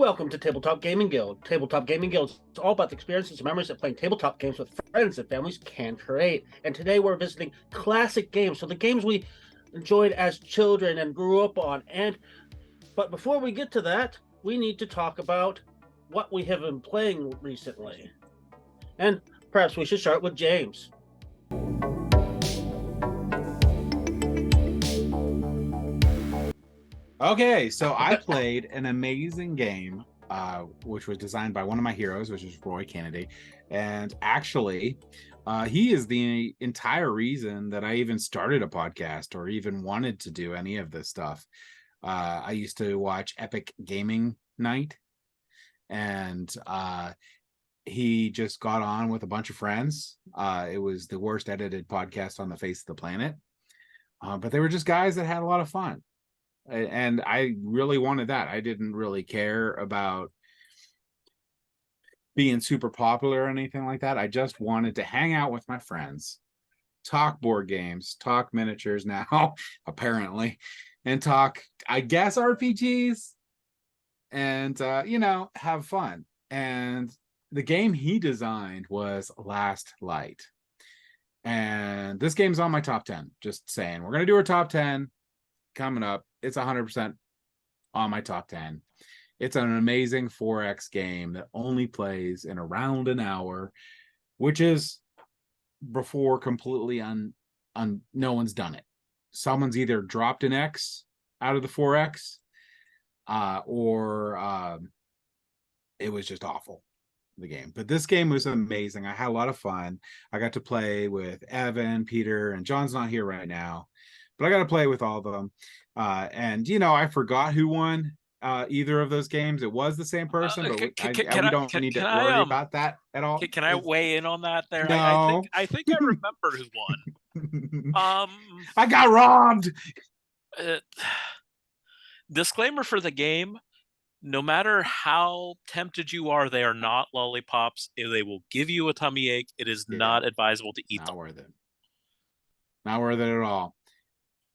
Welcome to Tabletop Gaming Guild. Tabletop Gaming Guild is all about the experiences and memories that playing tabletop games with friends and families can create. And today we're visiting classic games, so the games we enjoyed as children and grew up on. But before we get to that, we need to talk about what we have been playing recently. And perhaps we should start with James. Okay, so I played an amazing game, which was designed by one of my heroes, which is Roy Kennedy. And actually, he is the entire reason that I even started a podcast or even wanted to do any of this stuff. I used to watch Epic Gaming Night, and he just got on with a bunch of friends. It was the worst edited podcast on the face of the planet. But they were just guys that had a lot of fun. And I really wanted that. I didn't really care about being super popular or anything like that. I just wanted to hang out with my friends, talk board games, talk miniatures now, apparently, and talk, I guess, RPGs, and, have fun. And the game he designed was Last Light. And this game's on my top 10. Just saying, we're going to do our top 10 coming up. It's 100% on my top 10. It's an amazing 4X game that only plays in around an hour, which is before completely no one's done it. Someone's either dropped an X out of the 4X, or it was just awful, the game. But this game was amazing. I had a lot of fun. I got to play with Evan, Peter, and John's not here right now, but I got to play with all of them. And I forgot who won either of those games. It was the same person, but we don't need to worry about that at all. Can I weigh in on that there? No. I think I remember who won. I got robbed. Disclaimer for the game: no matter how tempted you are, they are not lollipops. They will give you a tummy ache. It is not advisable to eat them. Not worth it. Not worth it at all.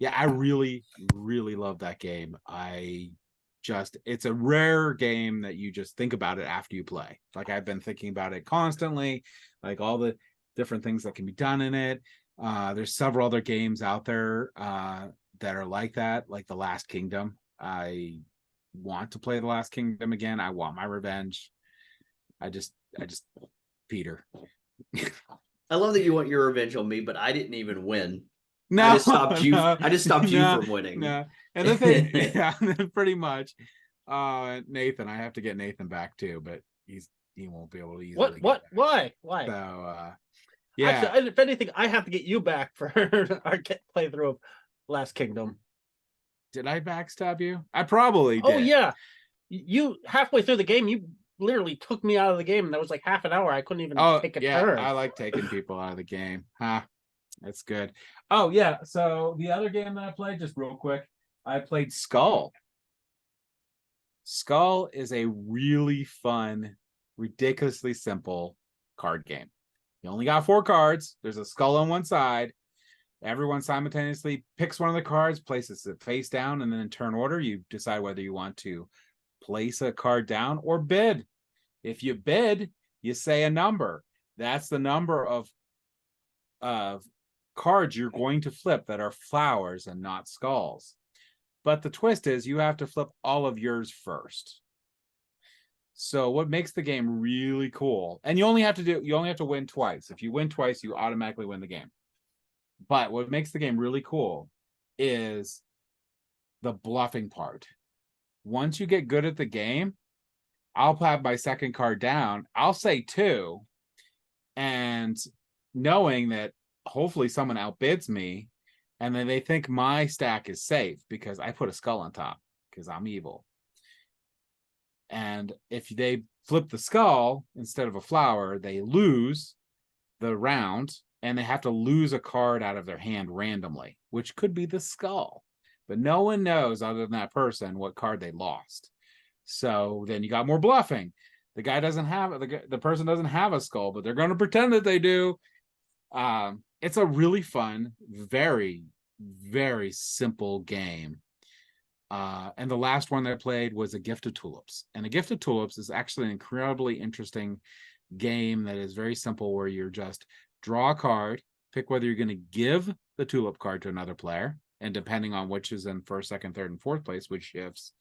Yeah, I really, really love that game. It's a rare game that you just think about it after you play. Like, I've been thinking about it constantly, like all the different things that can be done in it. There's several other games out there that are like that, like The Last Kingdom. I want to play The Last Kingdom again. I want my revenge. I just Peter. I love that you want your revenge on me, but I didn't even win. No, I just stopped you from winning. No, and the thing, yeah, pretty much. Nathan, I have to get Nathan back too, but he won't be able to easily. What? Why? So, yeah. Actually, if anything, I have to get you back for our playthrough of Last Kingdom. Did I backstab you? I probably did. Oh yeah, you halfway through the game, you literally took me out of the game, and that was like half an hour. I couldn't even take a turn. I like taking people out of the game. That's good. Oh, yeah. So the other game that I played, just real quick, I played Skull. Skull is a really fun, ridiculously simple card game. You only got 4 cards. There's a skull on one side. Everyone simultaneously picks one of the cards, places it face down, and then in turn order, you decide whether you want to place a card down or bid. If you bid, you say a number. That's the number of cards you're going to flip that are flowers and not skulls. But the twist is you have to flip all of yours first. So what makes the game really cool, and you only have to win twice. If you win twice, you automatically win the game. But what makes the game really cool is the bluffing part. Once you get good at the game, I'll have my second card down. I'll say 2, and knowing that hopefully someone outbids me, and then they think my stack is safe because I put a skull on top because I'm evil. And if they flip the skull instead of a flower, they lose the round, and they have to lose a card out of their hand randomly, which could be the skull. But no one knows other than that person what card they lost. So then you got more bluffing. The guy doesn't have the person doesn't have a skull, but they're going to pretend that they do. It's a really fun, very, very simple game. And the last one that I played was A Gift of Tulips. And A Gift of Tulips is actually an incredibly interesting game that is very simple, where you're just draw a card, pick whether you're going to give the tulip card to another player, and depending on which is in first, second, third, and fourth place, which shifts,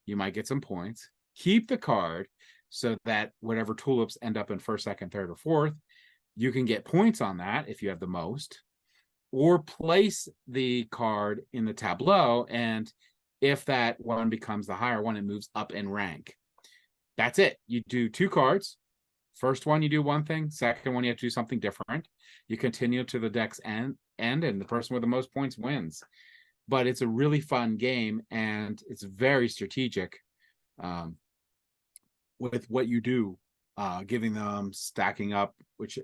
you might get some points. Keep the card so that whatever tulips end up in first, second, third, or fourth, you can get points on that if you have the most, or place the card in the tableau, and if that one becomes the higher one, it moves up in rank. That's it. You do 2 cards. First one, you do one thing. Second one, you have to do something different. You continue to the deck's end, and the person with the most points wins. But it's a really fun game, and it's very strategic with what you do, giving them, stacking up, which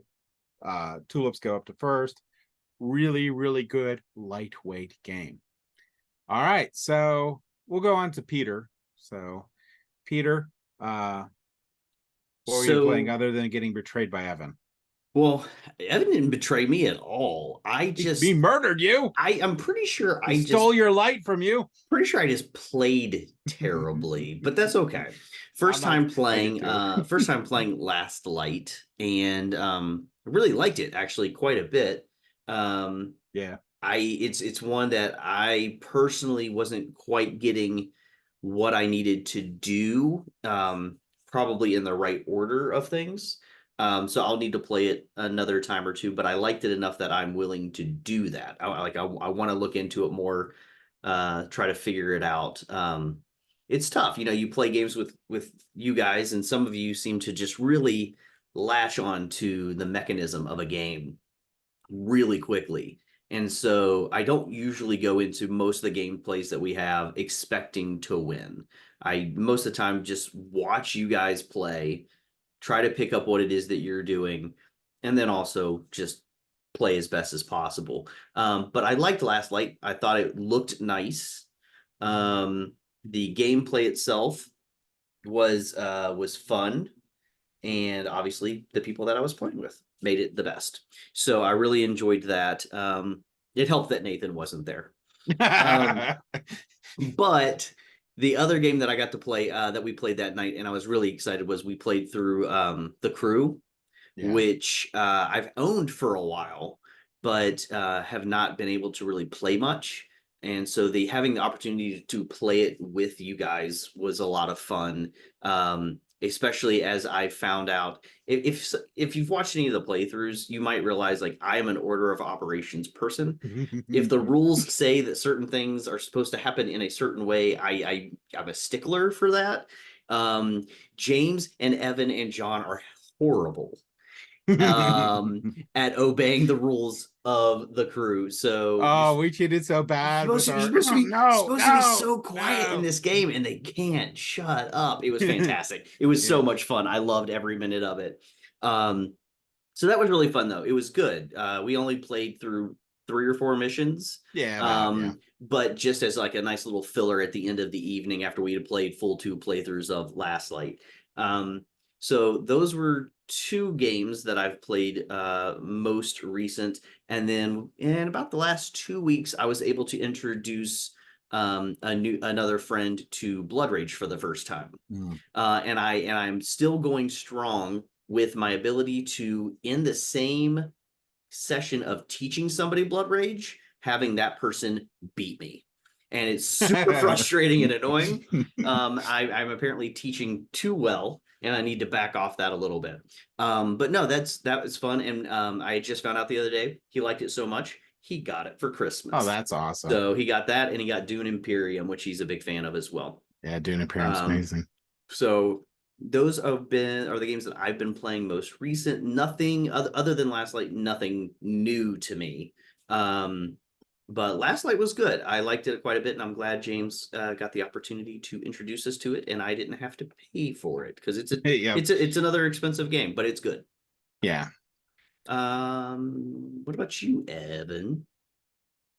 tulips go up to first. Really, really good, lightweight game. All right, so we'll go on to Peter. So, Peter, what were you playing other than getting betrayed by Evan? Well, Evan didn't betray me at all. He murdered you. I'm pretty sure He stole your light from you. Pretty sure I just played terribly, but that's okay. First time playing Last Light, and I really liked it actually quite a bit. Yeah. It's one that I personally wasn't quite getting what I needed to do, probably in the right order of things. So I'll need to play it another time or two, but I liked it enough that I'm willing to do that. I want to look into it more, try to figure it out. It's tough. You play games with you guys, and some of you seem to just really latch on to the mechanism of a game really quickly. And so I don't usually go into most of the gameplays that we have expecting to win. I most of the time just watch you guys play, try to pick up what it is that you're doing, and then also just play as best as possible. But I liked Last Light. I thought it looked nice. The gameplay itself was fun, and obviously the people that I was playing with made it the best. So I really enjoyed that. It helped that Nathan wasn't there. But the other game that I got to play, that we played that night, and I was really excited, was we played through The Crew, which I've owned for a while, but have not been able to really play much. And so having the opportunity to play it with you guys was a lot of fun. Especially as I found out, if you've watched any of the playthroughs, you might realize, like, I am an order of operations person. If the rules say that certain things are supposed to happen in a certain way, I'm a stickler for that. James and Evan and John are horrible at obeying the rules of The Crew. So we cheated so bad. Supposed to be so quiet in this game, and they can't shut up. It was fantastic. It was so much fun. I loved every minute of it. So that was really fun, though. It was good. We only played through 3 or 4 missions. But just as like a nice little filler at the end of the evening after we had played full 2 playthroughs of Last Light. So those were 2 games that I've played most recent. And then in about the last 2 weeks, I was able to introduce another friend to Blood Rage for the first time. And I'm still going strong with my ability to, in the same session of teaching somebody Blood Rage, having that person beat me. And it's super frustrating and annoying. I'm apparently teaching too well, and I need to back off that a little bit. But no, that was fun. And I just found out the other day, he liked it so much, he got it for Christmas. Oh, that's awesome. So he got that, and he got Dune Imperium, which he's a big fan of as well. Yeah, Dune Imperium's amazing. So those are the games that I've been playing most recent. Nothing other than Last Light, nothing new to me. But Last Light was good. I liked it quite a bit, and I'm glad James got the opportunity to introduce us to it, and I didn't have to pay for it, because it's another expensive game, but it's good. Yeah. What about you, Evan?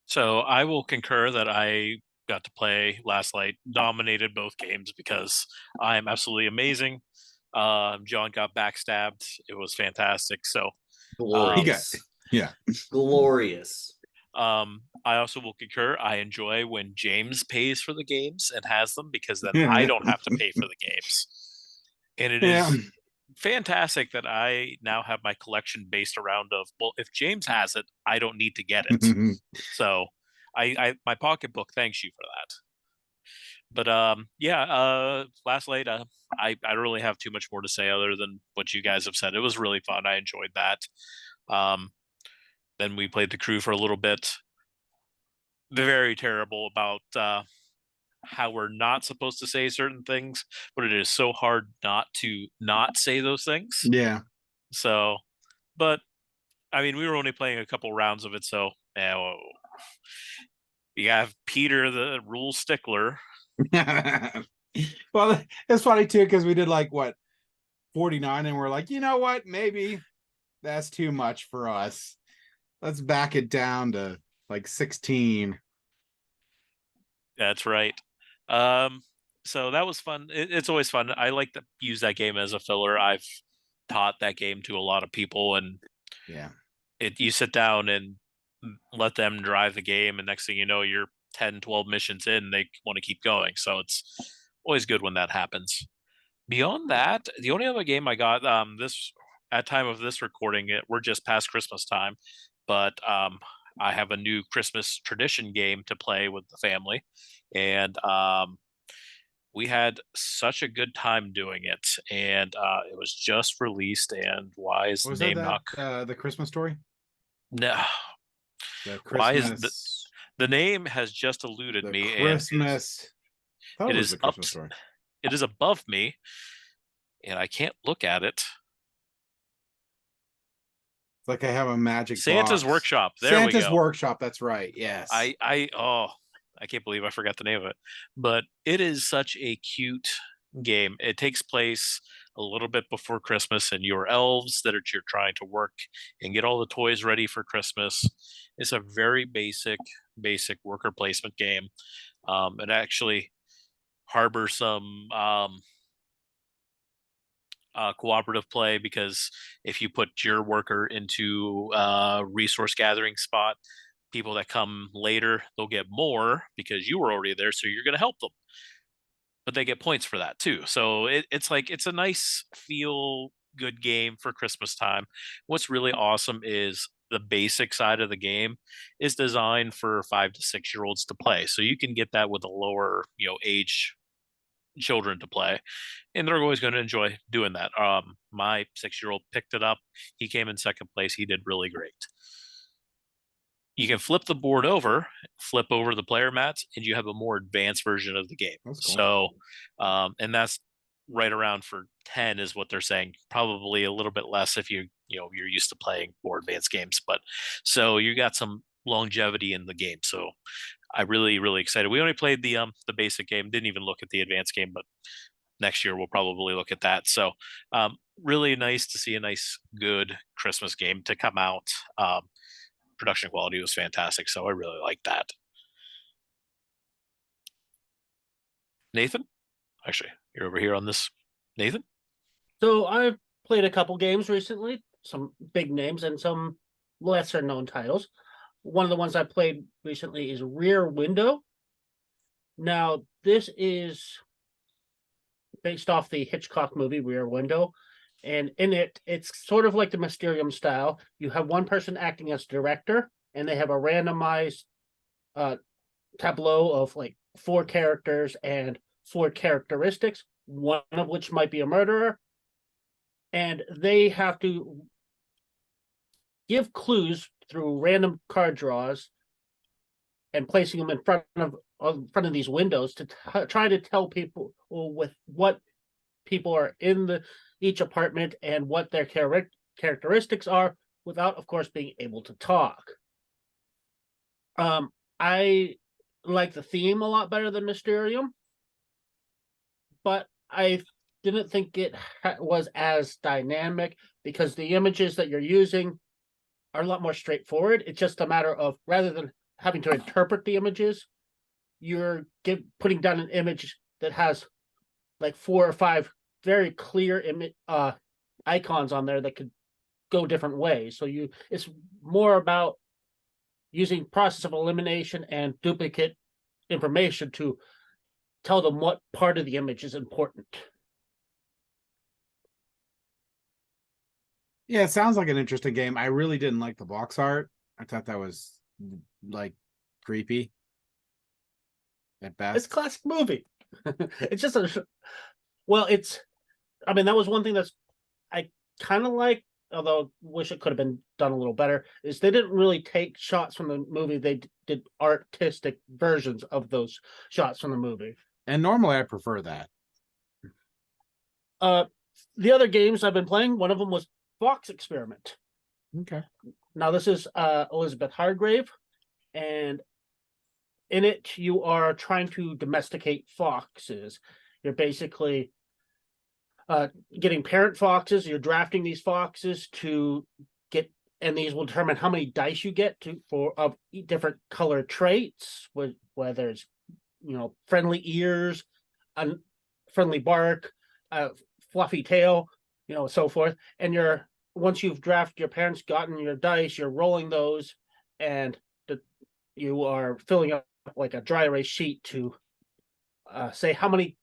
So I will concur that I got to play Last Light, dominated both games because I am absolutely amazing. John got backstabbed. It was fantastic. So glorious. Yeah. Glorious. I also will concur. I enjoy when James pays for the games and has them, because then I don't have to pay for the games. And it is fantastic that I now have my collection based around of, well, if James has it, I don't need to get it. So I my pocketbook thanks you for that. But yeah, last night I don't really have too much more to say other than what you guys have said. It was really fun. I enjoyed that. Then we played the crew for a little bit. Very terrible about how we're not supposed to say certain things, but it is so hard not to not say those things. Yeah. So, but I mean, we were only playing a couple rounds of it, so you have Peter, the rule stickler. Well, it's funny too, because we did like what 49, and we're like, you know what, maybe that's too much for us. Let's back it down to like 16. That's right. So that was fun. It's always fun. I like to use that game as a filler. I've taught that game to a lot of people, and Yeah, you sit down and let them drive the game, and next thing you know, you're 10, 12 missions in, they want to keep going. So it's always good when that happens. Beyond that, the only other game I got this at time of this recording, we're just past Christmas time, but I have a new Christmas tradition game to play with the family, and we had such a good time doing it. And it was just released. And why is the name not the Christmas story? No. The Why is Christmas. the name has just eluded The me, Christmas. and It was the Christmas story. It is above me, and I can't look at it. It's like I have a magic Santa's box. Workshop. There we go. Santa's Workshop. That's right. Yes. I can't believe I forgot the name of it. But it is such a cute game. It takes place a little bit before Christmas, and your elves that you're trying to work and get all the toys ready for Christmas. It's a very basic worker placement game. It actually harbors some cooperative play, because if you put your worker into a resource gathering spot, people that come later, they'll get more because you were already there, so you're going to help them, but they get points for that too. So it's like, it's a nice feel good game for Christmas time. What's really awesome is the basic side of the game is designed for 5 to 6 year olds to play, so you can get that with a lower age children to play, and they're always going to enjoy doing that. My 6-year-old picked it up. He came in second place. He did really great. You can flip the board over, flip over the player mats, and you have a more advanced version of the game. That's cool. So, and that's right around for 10 is what they're saying. Probably a little bit less if you're used to playing more advanced games. But so you got some longevity in the game. So I'm really, really excited. We only played the basic game, didn't even look at the advanced game, but next year we'll probably look at that. So really nice to see a nice, good Christmas game to come out. Production quality was fantastic, so I really like that. Nathan? Actually, you're over here on this. Nathan? So I've played a couple games recently, some big names and some lesser known titles. One of the ones I played recently is Rear Window. Now, this is based off the Hitchcock movie Rear Window, and in it, it's sort of like the Mysterium style. You have one person acting as director, and they have a randomized tableau of like 4 characters and 4 characteristics, one of which might be a murderer, and they have to give clues through random card draws and placing them in front of these windows to try to tell people with what people are in each apartment and what their characteristics are, without, of course, being able to talk. I like the theme a lot better than Mysterium, but I didn't think it was as dynamic, because the images that you're using are a lot more straightforward. It's just a matter of, rather than having to interpret the images, you're putting down an image that has like 4 or 5 very clear icons on there that could go different ways. So it's more about using process of elimination and duplicate information to tell them what part of the image is important. Yeah, it sounds like an interesting game. I really didn't like the box art. I thought that was like creepy at best. It's a classic movie. It's just it's, I mean, that was one thing that's I kind of like, although wish it could have been done a little better, is they didn't really take shots from the movie. They did artistic versions of those shots from the movie. And normally I prefer that. The other games I've been playing, one of them was Fox Experiment. Okay. Now this is Elizabeth Hargrave, and in it you are trying to domesticate foxes. You're basically getting parent foxes. You're drafting these foxes to get, and these will determine how many dice you get for different color traits, whether it's friendly ears, friendly bark, fluffy tail, so forth. And once you've drafted your parents, gotten your dice, you're rolling those, and you are filling up like a dry erase sheet to say how many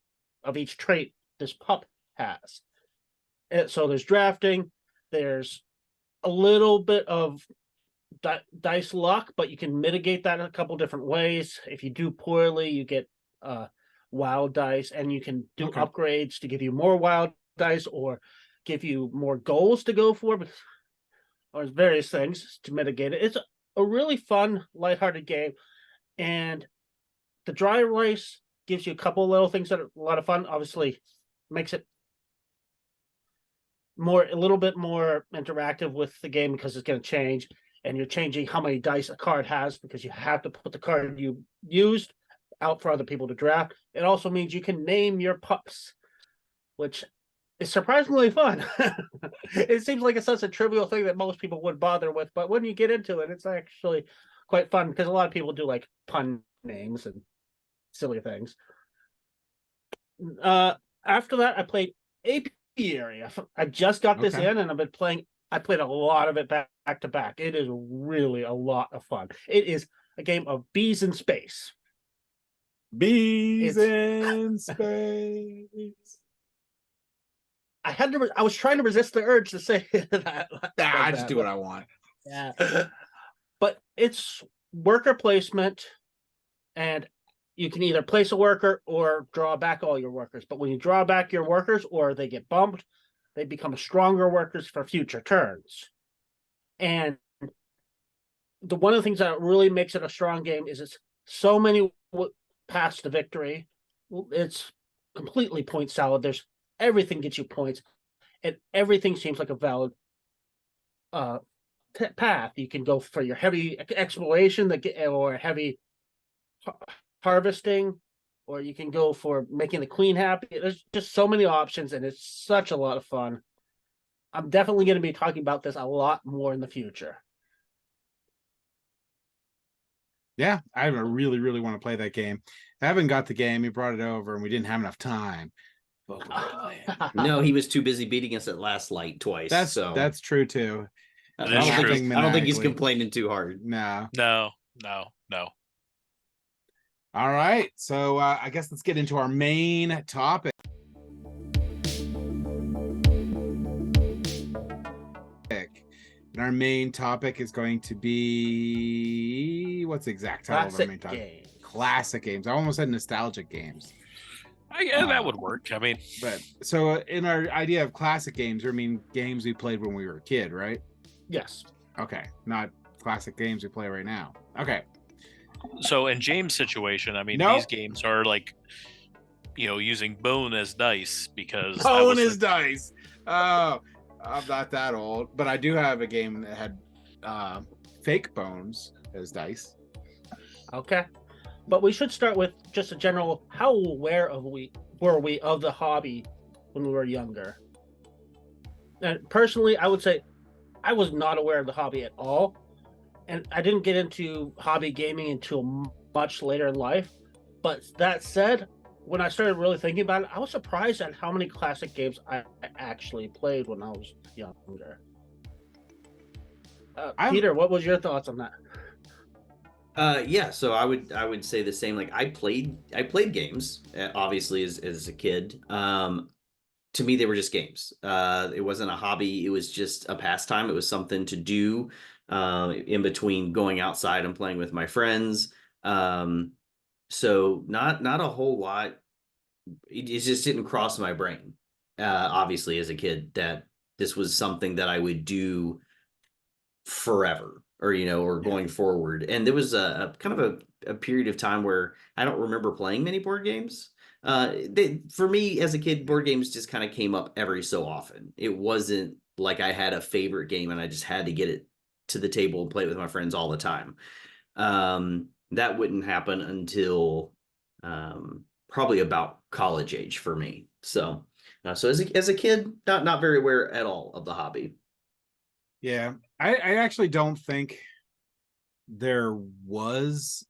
of each trait this pup has. And so there's drafting, there's a little bit of dice luck, but you can mitigate that in a couple different ways. If you do poorly, you get wild dice, and you can do upgrades to give you more wild dice or give you more goals to go for, or various things to mitigate it. It's a really fun, lighthearted game, and the dry erase gives you a couple little things that are a lot of fun. Obviously, makes it a little bit more interactive with the game because it's going to change, and you're changing how many dice a card has because you have to put the card you used out for other people to draft. It also means you can name your pups, which is surprisingly fun. It seems like it's such a trivial thing that most people would bother with, but when you get into it, it's actually quite fun because a lot of people do like pun names and silly things. After that, I played Apiary. I just got this in, and I've been playing. I played a lot of it back to back. It is really a lot of fun. It is a game of bees in space. Bees in space. I was trying to resist the urge to say that. I just do what I want. Yeah. But it's worker placement, and you can either place a worker or draw back all your workers. But when you draw back your workers or they get bumped, they become stronger workers for future turns. And one of the things that really makes it a strong game is it's so many paths to victory. It's completely point salad. Everything gets you points, and everything seems like a valid path. You can go for your heavy exploration or heavy harvesting, or you can go for making the queen happy. There's just so many options, and it's such a lot of fun. I'm definitely going to be talking about this a lot more in the future. Yeah, I really, really want to play that game. I haven't got the game. You brought it over, and we didn't have enough time. No, he was too busy beating us at Last Light twice. That's true too. I don't think he's complaining too hard. No. All right, so I guess let's get into our main topic. And our main topic is going to be, what's the exact title of our main topic? Classic games. I almost said nostalgic games. That would work. I mean, but so in our idea of classic games, I mean games we played when we were a kid, right? Yes. Okay, not classic games we play right now. Okay. So in James' situation, I mean, these games are like, using bone as dice because bone as dice. Oh, I'm not that old, but I do have a game that had fake bones as dice. Okay. But we should start with just a general, how aware were we of the hobby when we were younger? And personally, I would say I was not aware of the hobby at all. And I didn't get into hobby gaming until much later in life. But that said, when I started really thinking about it, I was surprised at how many classic games I actually played when I was younger. Peter, what was your thoughts on that? Yeah, so I would say the same. Like I played games, obviously as a kid. To me they were just games. It wasn't a hobby, it was just a pastime. It was something to do in between going outside and playing with my friends. So not a whole lot. It just didn't cross my brain, obviously as a kid, that this was something that I would do forever, or or Yeah. going forward. And there was a kind of a period of time where I don't remember playing many board games. For me as a kid, board games just kind of came up every so often. It wasn't like I had a favorite game and I just had to get it to the table and play it with my friends all the time. That wouldn't happen until probably about college age for me. So as a kid, not very aware at all of the hobby. Yeah. I actually don't think there was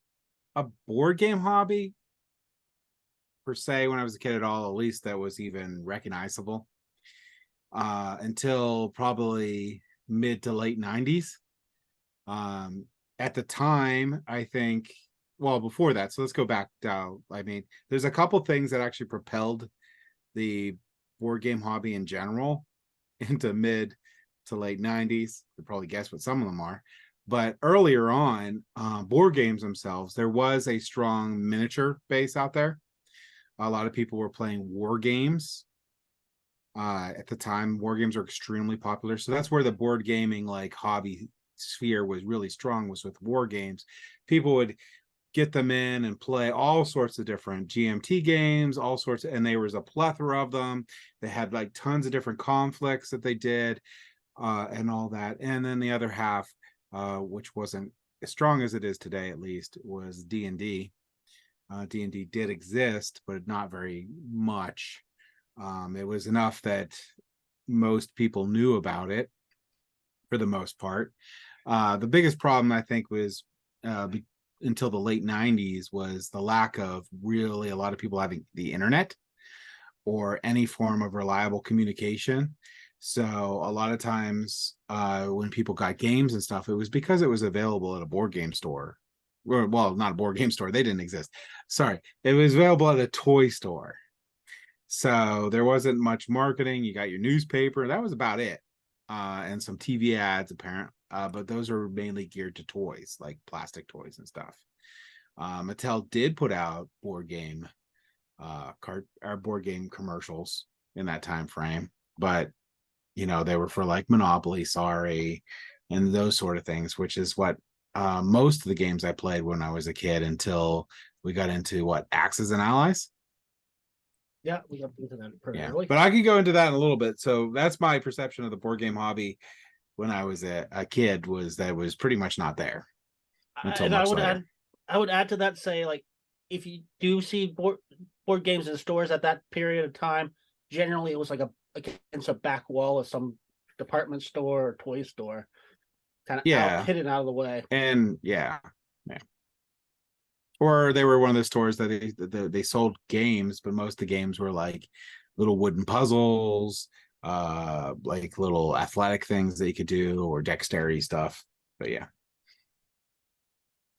a board game hobby per se when I was a kid at all, at least that was even recognizable, until probably mid to late 90s. At the time, I think, well, before that, so let's go back down. I mean, there's a couple things that actually propelled the board game hobby in general into mid to late 90s. You probably guess what some of them are. But earlier on, board games themselves, there was a strong miniature base out there. A lot of people were playing war games. At the time, war games were extremely popular. So that's where the board gaming like hobby sphere was really strong, was with war games. People would get them in and play all sorts of different GMT games, all sorts, and there was a plethora of them. They had like tons of different conflicts that they did, and all that. And then the other half, which wasn't as strong as it is today, at least, was D&D. D&D did exist, but not very much. It was enough that most people knew about it for the most part. The biggest problem, I think, was until the late 90s was the lack of really a lot of people having the internet or any form of reliable communication. So a lot of times when people got games and stuff, it was because it was available at a board game store. Well, not a board game store. They didn't exist. Sorry. It was available at a toy store. So there wasn't much marketing. You got your newspaper. That was about it. And some TV ads, apparent. But those are mainly geared to toys, like plastic toys and stuff. Mattel did put out board game board game commercials in that time frame, but they were for like Monopoly, Sorry, and those sort of things, which is what most of the games I played when I was a kid until we got into what, Axis and Allies. Yeah, we got into that pretty Yeah, early. but I could go into that in a little bit. So that's my perception of the board game hobby when I was a kid, was that it was pretty much not there until And I much would later. add to that, say, like, if you do see board games in stores at that period of time, generally it was like against a back wall of some department store or toy store, kind of Yeah, hidden out of the way. and yeah, or they were one of the stores that they sold games, but most of the games were like little wooden puzzles, like little athletic things that you could do, or dexterity stuff. But yeah,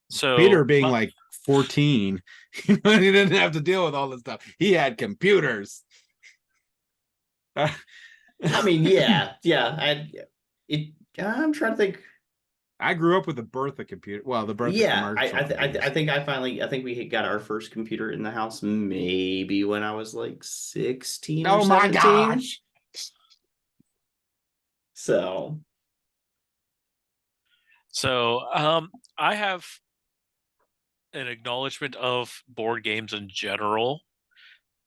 Peter So being like 14, he didn't have to deal with all this stuff. He had computers. I mean, yeah. I'm trying to think. I grew up with the birth of computer. Well, the birth of Yeah, commercial I computers. think I think we got our first computer in the house maybe when I was like 16 or Oh my 17. gosh! So I have an acknowledgement of board games in general,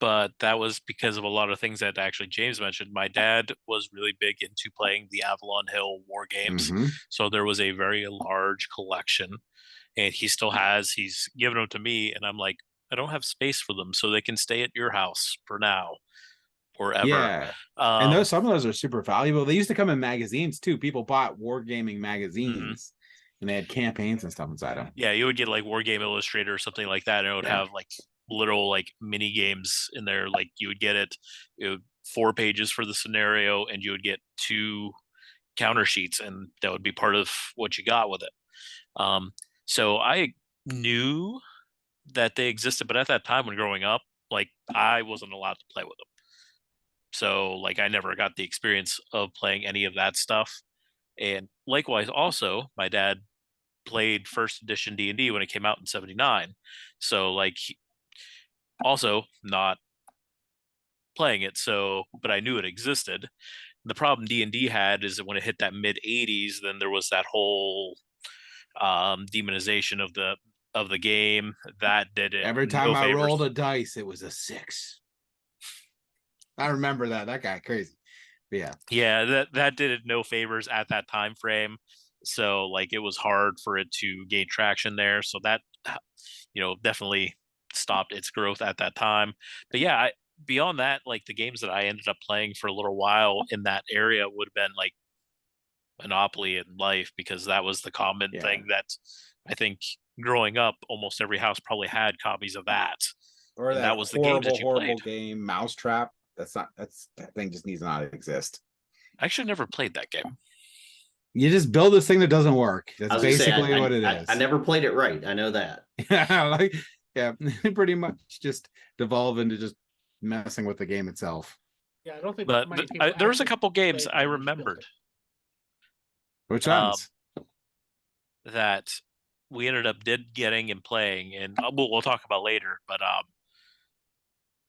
but that was because of a lot of things that actually James mentioned. My dad was really big into playing the Avalon Hill war games, Mm-hmm. so there was a very large collection, and he still has. He's given them to me, and I'm like, I don't have space for them, so they can stay at your house for now or ever. Yeah. And Um, those, some of those are super valuable. They used to come in magazines too. People bought wargaming mhm. magazines and they had campaigns and stuff inside them. Yeah, you would get like War Game Illustrator or something like that, and it would Yeah. have like little like mini games in there. Like you would get it would 4 pages for the scenario, and you would get 2 counter sheets, and that would be part of what you got with it. Um, so I knew that they existed, but at that time when growing up, like I wasn't allowed to play with them. So like I never got the experience of playing any of that stuff. And likewise, also my dad played first edition D&D when it came out in '79. So like also not playing it. So, but I knew it existed. The problem D&D had is that when it hit that mid '80s, then there was that whole demonization of the game that did it Every time no I rolled favors. a dice, it was a 6. I remember that. That got crazy. But yeah. Yeah, that did it no favors at that time frame. So like it was hard for it to gain traction there. So that definitely stopped its growth at that time. But yeah, beyond that, like the games that I ended up playing for a little while in that area would have been like Monopoly and Life, because that was the common Yeah. thing that I think growing up, almost every house probably had copies of that. Or And that that was the games that you horrible played. game, Mousetrap. That thing just needs to not exist. I actually never played that game. You just build this thing that doesn't work. I That's was gonna say, basically what it is. I never played it right. I know that. Like, yeah, pretty much just devolve into just messing with the game itself. Yeah, I don't think But many people there was a actually couple games played I the Build remembered It. Which um, ones? that we ended up getting and playing, and we'll talk about later. But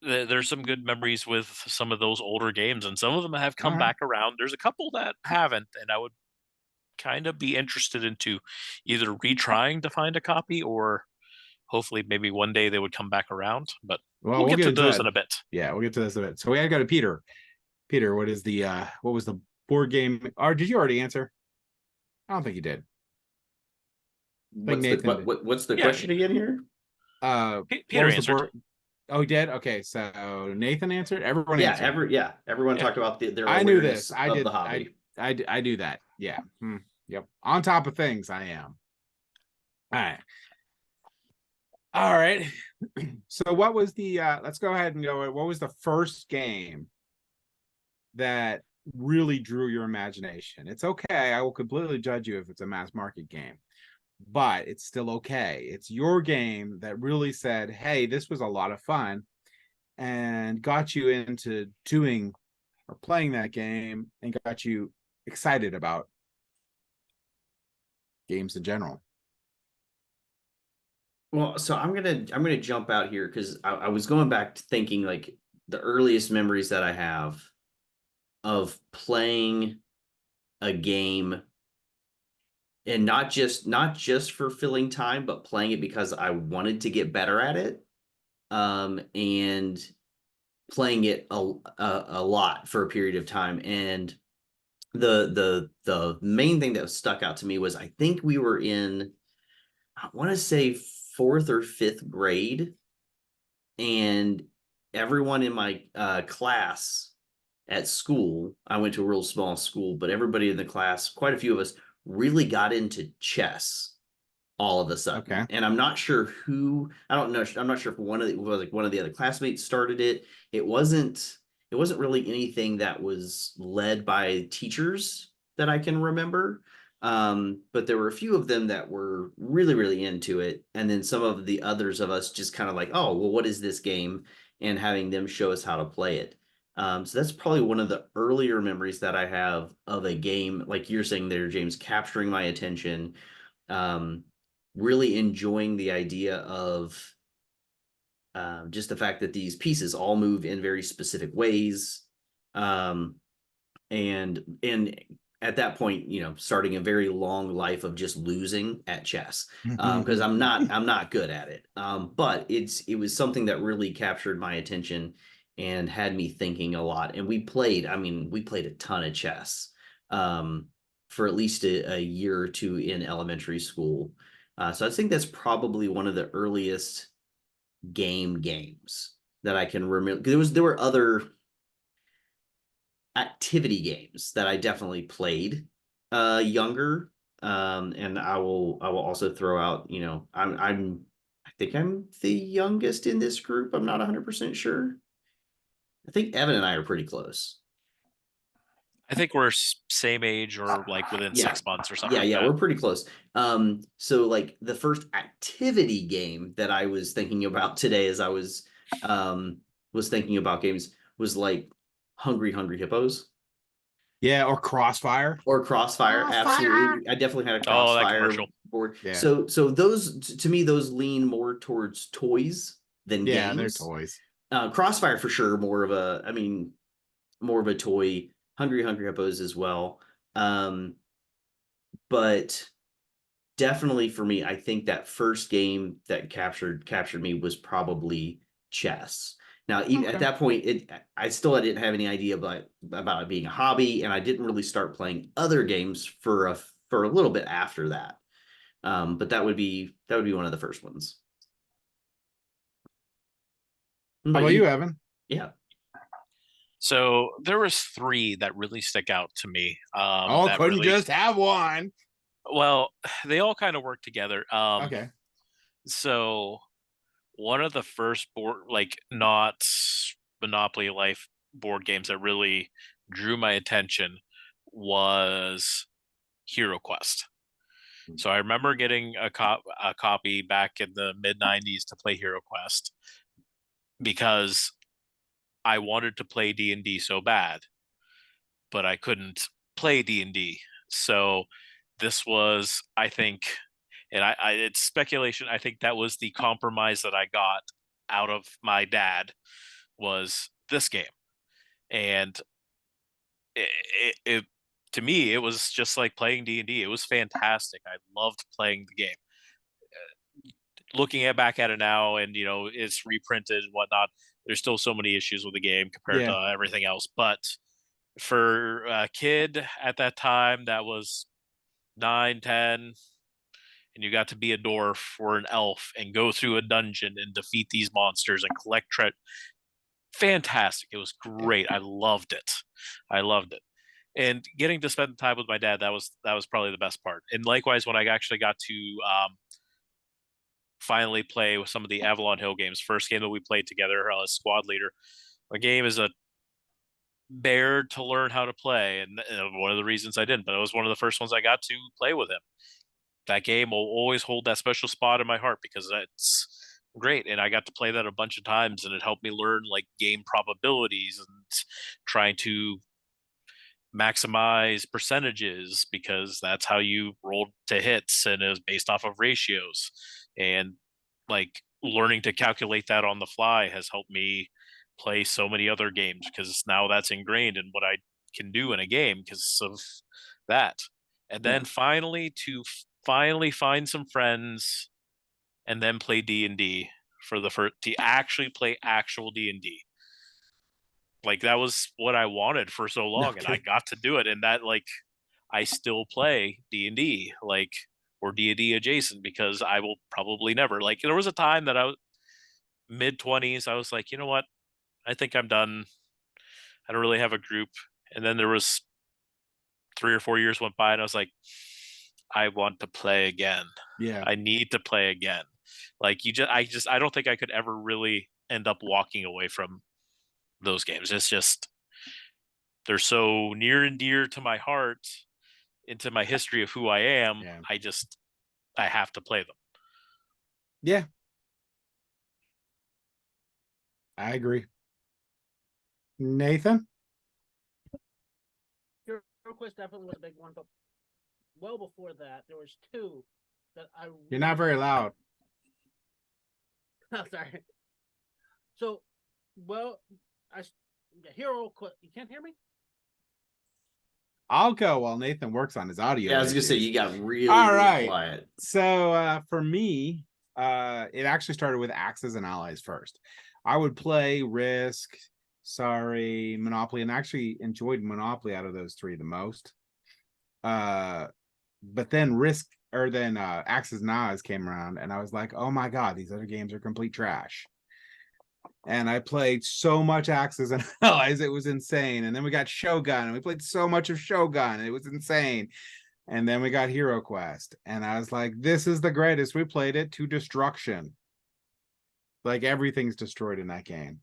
there's some good memories with some of those older games, and some of them have come back around. There's a couple that haven't, and I would kind of be interested into either retrying to find a copy, or hopefully maybe one day they would come back around. But Well, we'll get to into those that in a bit. Yeah, we'll get to this in a bit. So we gotta go to Peter. Peter, what was the board game? Or did you already answer? I don't think you did. What's the Yeah. question again here? What Peter was the answered. board? Oh, he did? Okay, so Nathan answered. Everyone Yeah, answered. everyone Yeah. talked about their I knew awareness this. I of did. the hobby. I do that. Yeah. Yep. On top of things, I am. All right. All right. So what was the let's go ahead and go. What was the first game that really drew your imagination? It's okay. I will completely judge you if it's a mass market game, but it's still okay. It's your game that really said, hey, this was a lot of fun, and got you into doing or playing that game and got you excited about games in general. Well, so I'm gonna jump out here because I was going back to thinking like the earliest memories that I have of playing a game, and not just for filling time, but playing it because I wanted to get better at it. And playing it a lot for a period of time. And the main thing that stuck out to me was, I think we were in, I want to say, fourth or fifth grade, and everyone in my class at school, I went to a real small school, but everybody in the class, quite a few of us, really got into chess all of a sudden. Okay. And I'm not sure who, I don't know, I'm not sure if one of the other classmates started it. It wasn't really anything that was led by teachers that I can remember. But there were a few of them that were really, really into it. And then some of the others of us just kind of like, oh, well, what is this game? And having them show us how to play it. So that's probably one of the earlier memories that I have of a game, like you're saying there, James, capturing my attention. Really enjoying the idea of just the fact that these pieces all move in very specific ways. And at that point, starting a very long life of just losing at chess, because I'm not good at it. But it was something that really captured my attention and had me thinking a lot. And we played a ton of chess for at least a year or two in elementary school. So I think that's probably one of the earliest games that I can remember. There were other activity games that I definitely played younger. And I will also throw out, I think I'm the youngest in this group. I'm not 100% sure. I think Evan and I are pretty close. I think we're same age or like within Yeah. 6 months or something Yeah, like yeah, that. we're pretty close. So like the first activity game that I was thinking about today as I was thinking about games was like Hungry Hippos Yeah, or Crossfire. or Crossfire. Absolutely. I definitely had a Oh, that Crossfire commercial. board. Yeah. So those to me those lean more towards toys than Yeah, they're games. toys. Crossfire for sure, more of a toy. Hungry Hippos as well. But definitely for me, I think that first game that captured me was probably chess. Now, even at Okay. that point, I still didn't have any idea about it being a hobby, and I didn't really start playing other games for a little bit after that. But that would be one of the first ones. How about you, Evan? Yeah. So there was 3 that really stick out to me. Oh, That couldn't really just have one. well, they all kind of work together. Okay. So one of the first board, like not Monopoly Life board games that really drew my attention was Hero Quest. So I remember getting a copy back in the mid 90s to play Hero Quest because I wanted to play D&D so bad, but I couldn't play D&D. So this was, I think, and it's speculation. I think that was the compromise that I got out of my dad was this game, and it to me it was just like playing D&D. It was fantastic. I loved playing the game. Looking back at it now, and it's reprinted and whatnot. There's still so many issues with the game compared Yeah. to everything else, but for a kid at that time that was 9, 10, and you got to be a dwarf or an elf and go through a dungeon and defeat these monsters and collect fantastic. It was great. I loved it. I loved it. And getting to spend time with my dad, that was probably the best part. And likewise, when I actually got to finally play with some of the Avalon Hill games, first game that we played together as squad leader, a game is a bear to learn how to play, and one of the reasons I didn't, but it was one of the first ones I got to play with him. That game will always hold that special spot in my heart because it's great, and I got to play that a bunch of times, and it helped me learn like game probabilities and trying to maximize percentages because that's how you rolled to hits, and it was based off of ratios. And like learning to calculate that on the fly has helped me play so many other games because now that's ingrained in what I can do in a game because of that. And Yeah. then finally finally find some friends and then play D&D for the first to actually play actual D&D. Like that was what I wanted for so long, and I got to do it. And that like I still play D&D like or D&D adjacent because I will probably never like. There was a time that I was mid-20s. I was like, you know what? I think I'm done. I don't really have a group. And then there was 3 or 4 years went by, and I was like, I want to play again. Yeah. I need to play again. Like I don't think I could ever really end up walking away from those games. It's just they're so near and dear to my heart, into my history of who I am. Yeah. I have to play them. Yeah. I agree. Nathan? Hero Quest definitely was a big one, but well before that, there was 2 that I. You're not very loud. Oh, sorry. So, well, Hero Quest. You can't hear me? I'll go while Nathan works on his audio. Yeah, I was gonna say issues. you got really, All really right. quiet. So for me, it actually started with Axes and Allies first. I would play Risk, Sorry, Monopoly, and actually enjoyed Monopoly out of those 3 the most. But then Axes and Allies came around, and I was like, oh my god, these other games are complete trash. And I played so much Axes and Allies, it was insane. And then we got Shogun, and we played so much of Shogun, and it was insane. And then we got Hero Quest, and I was like, this is the greatest. We played it to destruction. Like everything's destroyed in that game.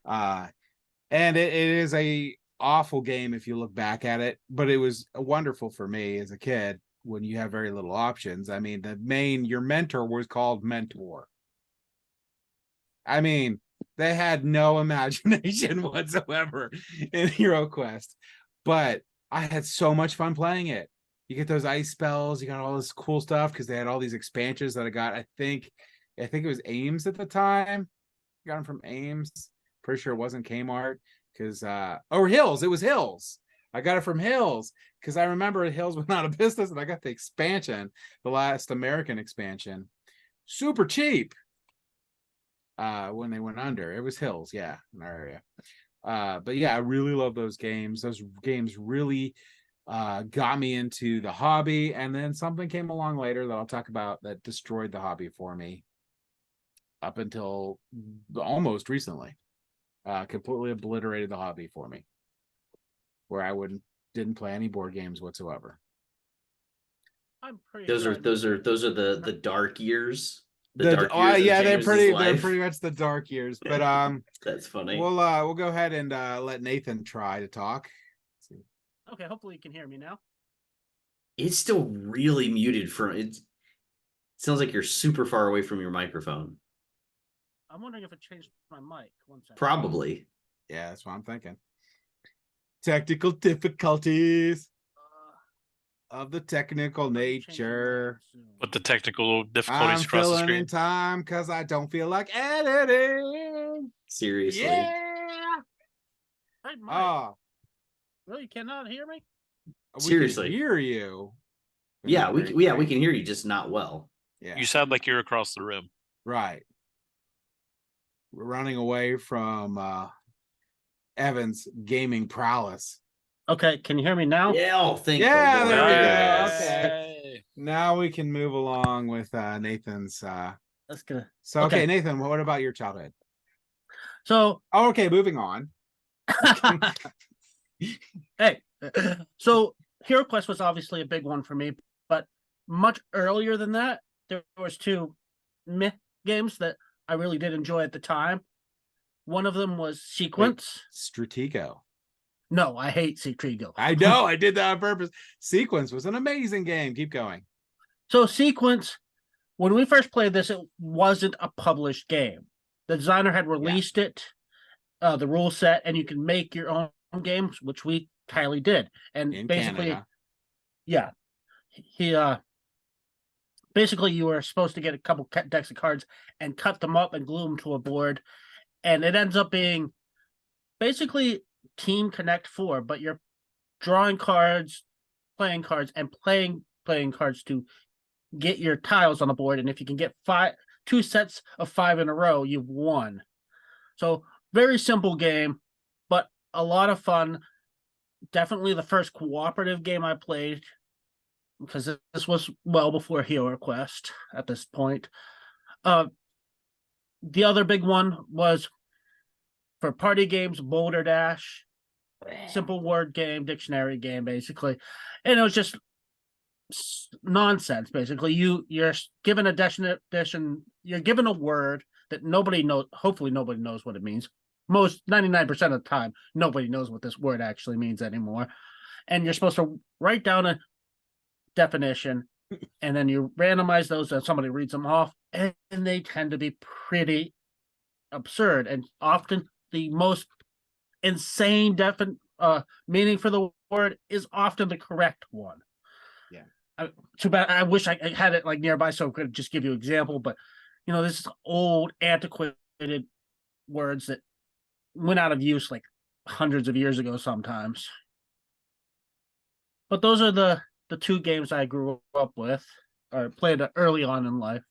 And it is a awful game if you look back at it, but it was wonderful for me as a kid when you have very little options. I mean, your mentor was called Mentor. I mean, they had no imagination whatsoever in Hero Quest, but I had so much fun playing it. You get those ice spells, you got all this cool stuff because they had all these expansions that I got. I think it was Ames at the time. I got them from Ames. Pretty sure it wasn't Kmart because or Hills. It was Hills. I got it from Hills because I remember Hills went out of business and I got the expansion, the last American expansion, super cheap. When they went under, it was Hills, yeah, in our area. But yeah, I really love those games. Those games really got me into the hobby, and then something came along later that I'll talk about that destroyed the hobby for me up until almost recently. Completely obliterated the hobby for me, where I didn't play any board games whatsoever. I'm pretty Those sure are the dark years. They're pretty much the dark years. But that's funny. We'll go ahead and let Nathan try to talk. Okay, hopefully you can hear me now. It's still really muted from it. Sounds like you're super far away from your microphone. I'm wondering if it changed my mic. One second. Probably. Yeah, that's what I'm thinking. Technical difficulties of the technical nature. Put the technical difficulties across the filling screen. in time because I don't feel like editing. Seriously. Yeah. Hey, Mike. Oh, Really, you cannot hear me? Seriously. We can hear you. Yeah, we can hear you, just not well. Yeah. You sound like you're across the room. Right. We're running away from Evan's gaming prowess. Okay, can you hear me now? Yeah, thank the Yeah, Lord. there we go. Yes. Okay. Now we can move along with Nathan's. That's good. So, okay, Nathan, what about your childhood? So, okay, moving on. hey, so Hero Quest was obviously a big one for me, but much earlier than that, there was two myth games that I really did enjoy at the time. One of them was Sequence. Stratego. No, I hate Stratego. I know, I did that on purpose. Sequence was an amazing game. Keep going. So Sequence, when we first played this, it wasn't a published game. The designer had released it, the rule set, and you can make your own games, which we highly did. And In basically, Canada. yeah, he basically you were supposed to get a couple decks of cards and cut them up and glue them to a board, and it ends up being basically Team Connect 4, but you're drawing cards, playing cards, and playing cards to get your tiles on the board. And if you can get two sets of 5 in a row, you've won. So very simple game, but a lot of fun. Definitely the first cooperative game I played, because this was well before Hero Quest at this point. The other big one was for party games, Boulder Dash. Simple word game, dictionary game, basically. And it was just nonsense, basically. You're given a definition, you're given a word that nobody knows, hopefully nobody knows what it means. 99% of the time, nobody knows what this word actually means anymore. And you're supposed to write down a definition, and then you randomize those, and somebody reads them off, and they tend to be pretty absurd. And often the most insane meaning for the word is often the correct one. Yeah. Too bad. I wish I had it like nearby so I could just give you an example, but this is old, antiquated words that went out of use like hundreds of years ago sometimes. But those are the two games I grew up with or played early on in life.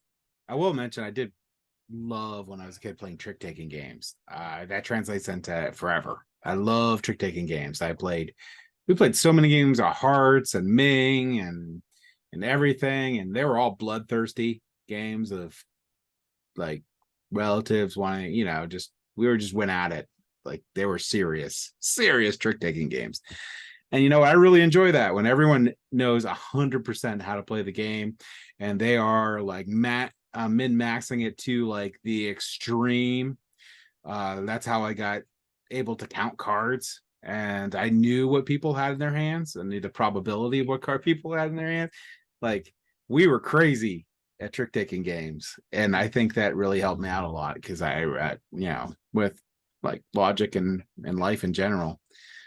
I will mention I did love when I was a kid playing trick-taking games. That translates into forever. I love trick-taking games. We played so many games of Hearts and Ming and everything, and they were all bloodthirsty games of like relatives wanting, we just went at it. Like they were serious trick-taking games. And I really enjoy that when everyone knows 100% how to play the game, and they are like min-maxing it to like the extreme. That's how I got able to count cards and I knew what people had in their hands and the probability of what card people had in their hands. Like, we were crazy at trick taking games, and I think that really helped me out a lot because with like logic and life in general.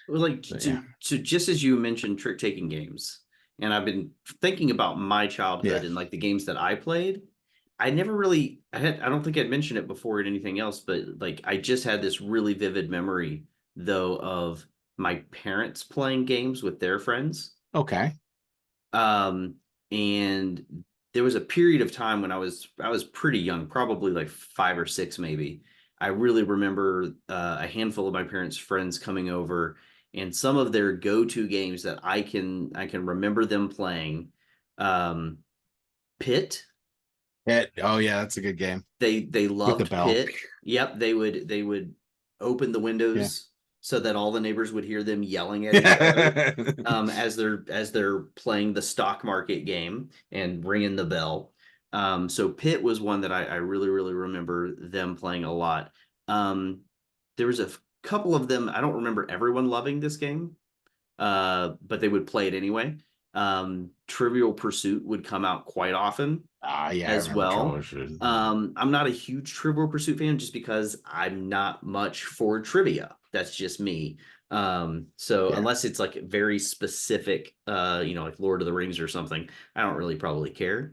Well, like But, so just as you mentioned trick taking games, and I've been thinking about my childhood Yeah. and like the games that I played. I never really I don't think I'd mentioned it before in anything else, but like I just had this really vivid memory though of my parents playing games with their friends. Okay. And there was a period of time when I was pretty young, probably like 5 or 6 maybe. I really remember a handful of my parents' friends coming over, and some of their go-to games that I can remember them playing. Um, Pit. Oh yeah, that's a good game They with the loved bell. Pit. Yep, they would open the windows so that all the neighbors would hear them yelling at each other as they're playing the stock market game and ringing the bell. So Pit was one that I really really remember them playing a lot. There was a couple of them. I don't remember everyone loving this game, but they would play it anyway. Trivial Pursuit would come out quite often Yeah, I as remember well. Troubleshooting. I'm not a huge Trivial Pursuit fan just because I'm not much for trivia. That's just me. So Yeah. unless it's like very specific, like Lord of the Rings or something, I don't really probably care.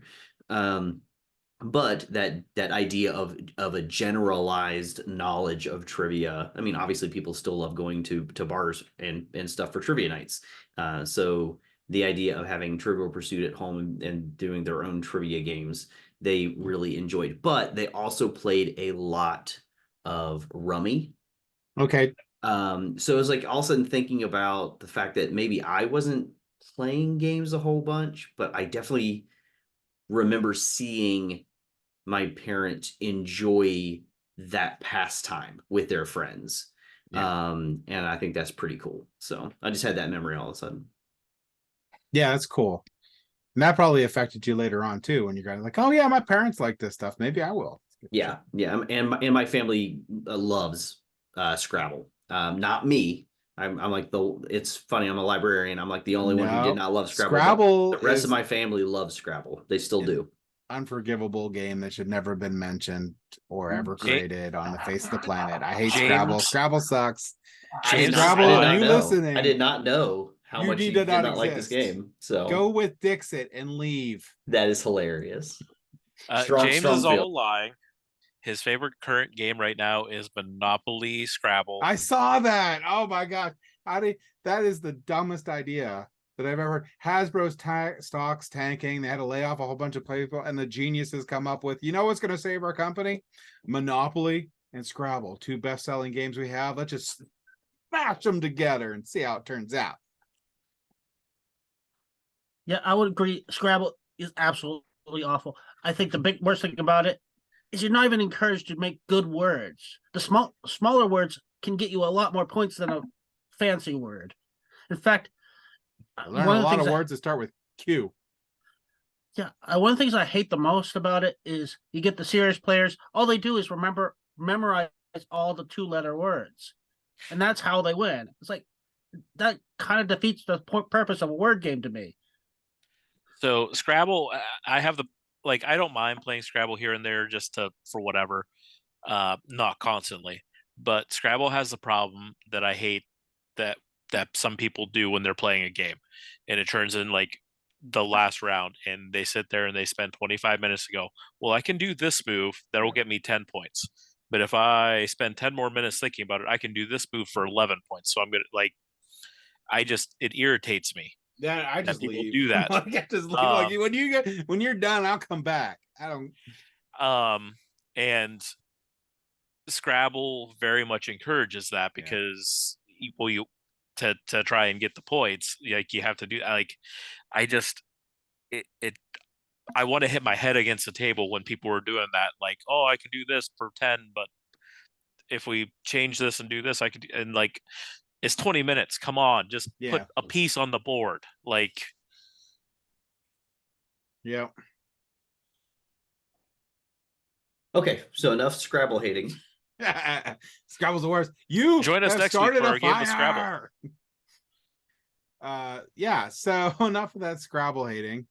But that idea of a generalized knowledge of trivia. I mean, obviously people still love going to bars and stuff for trivia nights. So the idea of having Trivial Pursuit at home and doing their own trivia games, they really enjoyed. But they also played a lot of Rummy. Okay. So it was like all of a sudden thinking about the fact that maybe I wasn't playing games a whole bunch, but I definitely remember seeing my parents enjoy that pastime with their friends. Yeah. And I think that's pretty cool. So I just had that memory all of a sudden. Yeah, that's cool. And that probably affected you later on too, when you're kind of like, oh yeah, my parents like this stuff. Maybe I will. Yeah, yeah, and my family loves Scrabble. Not me. I'm like it's funny. I'm a librarian. I'm like the only one who did No, not love Scrabble, but Scrabble the rest of is my family loves Scrabble. They still an do. unforgivable game that should never have been mentioned or ever Ja- created on the face of the planet. I hate James- Scrabble. Scrabble sucks. I did Hey, not. I Scrabble, did are not you know. listening? I did not know how You much need you to did not not like this exist. game. So Go with Dixit and leave. that is hilarious. Strong, James strong is feel. all lying. His favorite current game right now is Monopoly Scrabble. I saw that. Oh my god. That is the dumbest idea that I've ever heard. Hasbro's stocks tanking. They had to lay off a whole bunch of people, and the geniuses come up with, you know what's going to save our company? Monopoly and Scrabble, 2 best-selling games we have. Let's just smash them together and see how it turns out. Yeah, I would agree. Scrabble is absolutely awful. I think the big worst thing about it is you're not even encouraged to make good words. The smaller words can get you a lot more points than a fancy word. In fact, I learned one a of the lot things of words that start with Q. one of the things I hate the most about it is you get the serious players. All they do is memorize all the 2-letter words, and that's how they win. It's like that kind of defeats the purpose of a word game to me. So Scrabble, I have I don't mind playing Scrabble here and there just for whatever, not constantly. But Scrabble has the problem that I hate that some people do when they're playing a game, and it turns in like the last round, and they sit there and they spend 25 minutes to go, well, I can do this move that'll get me 10 points. But if I spend 10 more minutes thinking about it, I can do this move for 11 points. So I'm gonna it irritates me Yeah, I that just people leave. do that. Like, I just leave. Like, when you're done, I'll come back. I don't. And Scrabble very much encourages that because you to try and get the points, like you have to do like I just it I want to hit my head against the table when people are doing that, like, oh, I can do this for 10, but if we change this and do this, I could, and like it's 20 minutes. Come on, just put a piece on the board. Like, Okay, so enough Scrabble hating. Scrabble's the worst. You Join us have next week started for a our game of Scrabble. fire. Yeah, so enough of that Scrabble hating.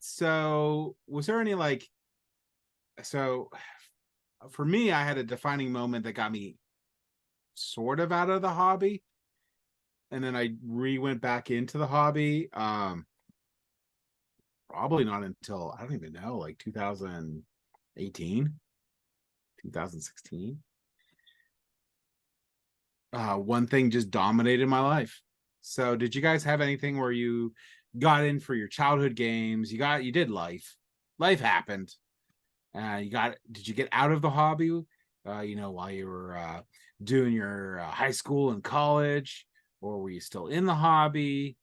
So was there any like, so for me, I had a defining moment that got me sort of out of the hobby, and then I went back into the hobby. Probably not until, I don't even know, like 2018, 2016. One thing just dominated my life. So did you guys have anything where you got in for your childhood games? You did life happened. Did you get out of the hobby while you were doing your high school and college, or were you still in the hobby?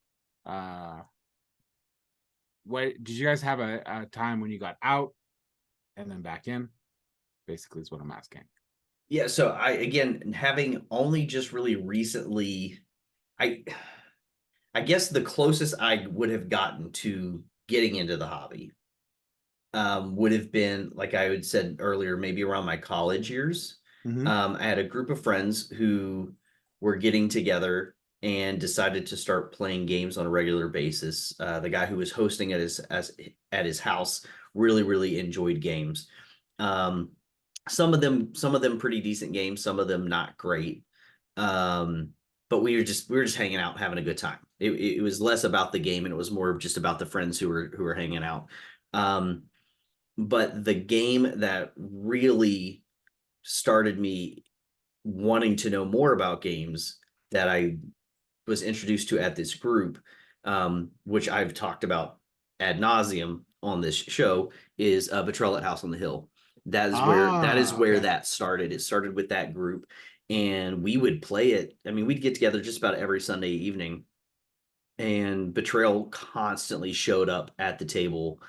What did you guys have a time when you got out and then back in? Basically is what I'm asking. Yeah, so again, having only just really recently, I guess the closest I would have gotten to getting into the hobby would have been, like I had said earlier, maybe around my college years. I had a group of friends who were getting together and decided to start playing games on a regular basis. The guy who was hosting at his house really enjoyed games. Some of them pretty decent games, some of them not great. But we were just hanging out, having a good time. It was less about the game, and it was more just about the friends who were hanging out. But the game that really started me wanting to know more about games that I was introduced to at this group, which I've talked about ad nauseum on this show, is Betrayal at House on the Hill. That is where Okay. that started. It started with that group, and we would play it. I mean, we'd get together just about every Sunday evening, and Betrayal constantly showed up at the table.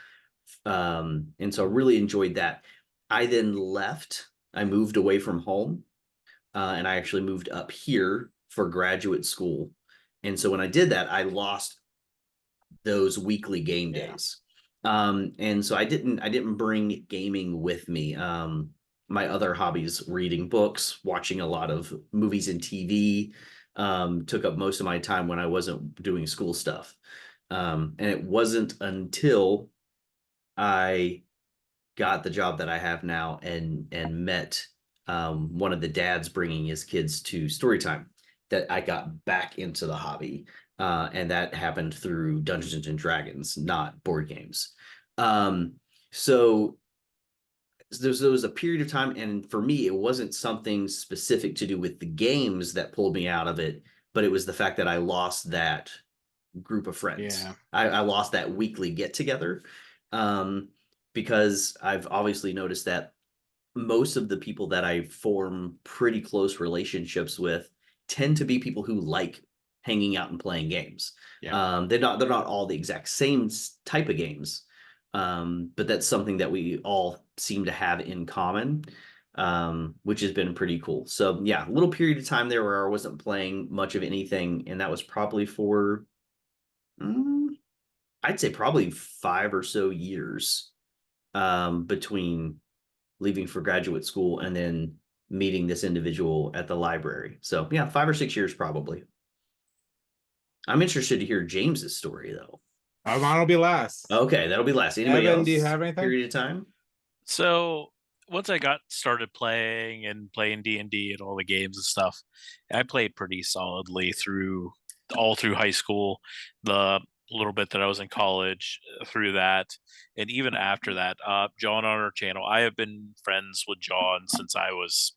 And so I really enjoyed that. I then left. I moved away from home, and I actually moved up here for graduate school. And so when I did that, I lost those weekly game days. And so I didn't bring gaming with me. My other hobbies, reading books, watching a lot of movies and TV, took up most of my time when I wasn't doing school stuff. And it wasn't until I got the job that I have now and met one of the dads bringing his kids to story time that I got back into the hobby. And that happened through Dungeons and Dragons, not board games. So there was a period of time, and for me, it wasn't something specific to do with the games that pulled me out of it, but it was the fact that I lost that group of friends. Yeah. I lost that weekly get together, because I've obviously noticed that most of the people that I form pretty close relationships with tend to be people who like hanging out and playing games. Yeah. They're not all the exact same type of games, but that's something that we all seem to have in common, which has been pretty cool. So yeah, a little period of time there where I wasn't playing much of anything, and that was probably for I'd say probably 5 or so years, between leaving for graduate school and then meeting this individual at the library. So yeah, 5 or 6 years probably. I'm interested to hear James's story though. Mine will be last. Okay, that'll be last. Anybody Evan, else? do you have anything? Period of time? So once I got started playing D&D and all the games and stuff, I played pretty solidly all through high school, the little bit that I was in college, through that, and even after that. John on our channel, I have been friends with John since I was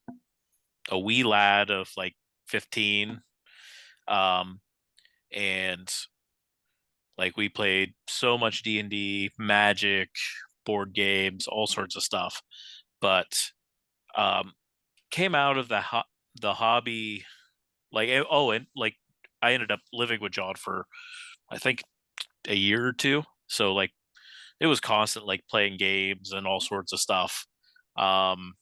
a wee lad of like 15, and like we played so much D&D, Magic, board games, all sorts of stuff. But came out of the hobby, like, and like I ended up living with John for I think a year or two. So like it was constant, like playing games and all sorts of stuff. And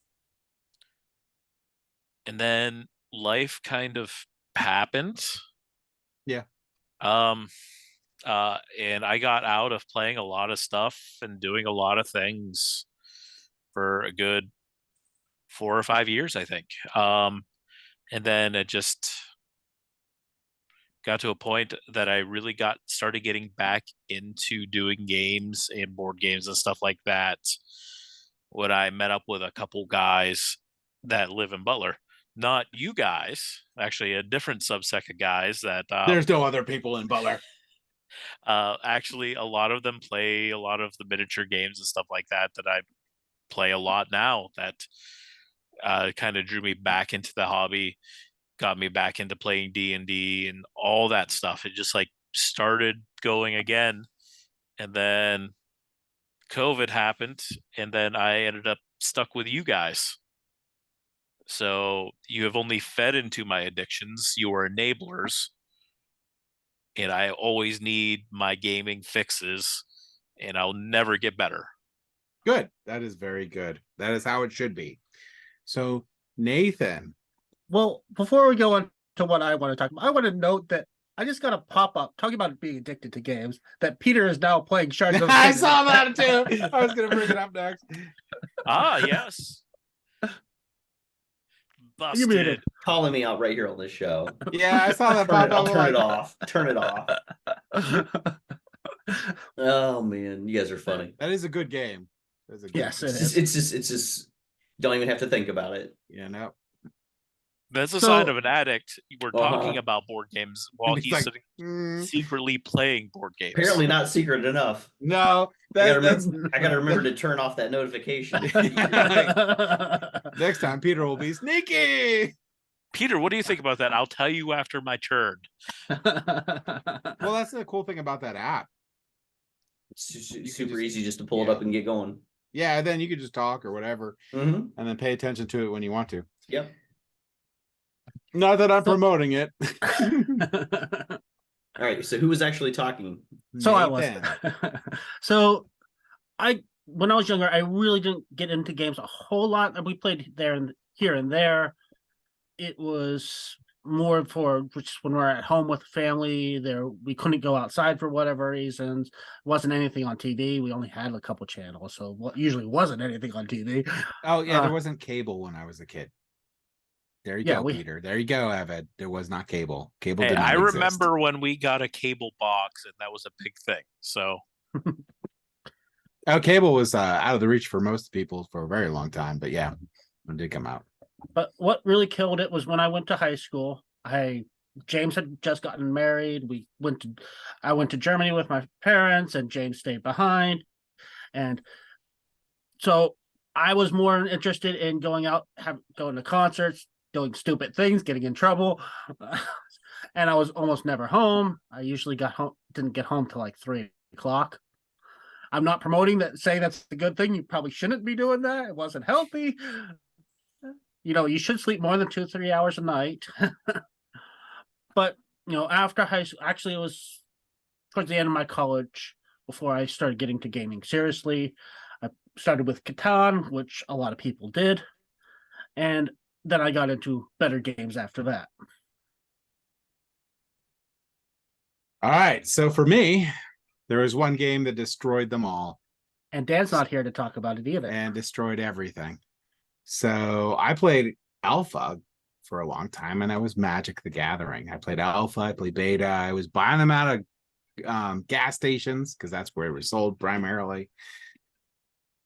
then life kind of happened. Yeah. And I got out of playing a lot of stuff and doing a lot of things for a good 4 or 5 years, I think. And then it just got to a point that I really started getting back into doing games and board games and stuff like that when I met up with a couple guys that live in Butler. Not you guys, actually a different subsect of guys that There's no other people in Butler. actually a lot of them play a lot of the miniature games and stuff like that I play a lot now, that kind of drew me back into the hobby, got me back into playing D&D and all that stuff. It just like started going again, and then COVID happened, and then I ended up stuck with you guys. So you have only fed into my addictions. You are enablers, and I always need my gaming fixes, and I'll never get better. Good. That is very good. That is how it should be. So, Nathan. Well, before we go on to what I want to talk about, I want to note that I just got a pop-up talking about being addicted to games that Peter is now playing Shards of I saw that too. I was going to bring it up next. Ah, yes. You made Busted. it. Calling me out right here on this show. Yeah, I saw that Turn pop it, up. I'll turn it off. Turn it off. Oh man, you guys are funny. That is a good game. That's a good Yes, game. it is. It's just don't even have to think about it. Yeah, no. That's a So- sign of an addict. We're talking Uh-huh. about board games while It's he's like, sitting secretly playing board games. Apparently not secret enough. no. I gotta, That's I gotta remember to turn off that notification. next time Peter will be sneaky. Peter, what do you think about that? I'll tell you after my turn. Well, that's the cool thing about that app. Super easy just to pull it yeah. up and get going. Yeah, then you could just talk or whatever, Mm-hmm. and then pay attention to it when you want to. Yep. Not that I'm promoting it. All right. So who was actually talking? So I was. Nathan. So when I was younger, I really didn't get into games a whole lot. We played here and there. It was more for just when we're at home with the family. We couldn't go outside for whatever reasons. Wasn't anything on TV. We only had a couple channels, so what usually wasn't anything on TV. Oh yeah, there wasn't cable when I was a kid. There you go, we- Peter. There you go, Evan. There was not cable. Cable Hey, did not I exist. remember when we got a cable box, and that was a big thing. So Oh, cable was out of the reach for most people for a very long time, but yeah, it did come out. But what really killed it was when I went to high school. James had just gotten married. I went to Germany with my parents, and James stayed behind. And so I was more interested in going out, going to concerts, doing stupid things, getting in trouble. And I was almost never home. I usually didn't get home till like 3:00. I'm not promoting that, saying that's a good thing. You probably shouldn't be doing that. It wasn't healthy. You should sleep more than 2-3 hours a night. But, after high school, actually, it was towards the end of my college before I started getting to gaming seriously. I started with Catan, which a lot of people did. And then I got into better games after that. All right, so for me, there was one game that destroyed them all And Dan's not here to talk about it either. and destroyed everything. So I played Alpha for a long time, and that was Magic the Gathering. I played Alpha, I played Beta. I was buying them out of gas stations because that's where it was sold primarily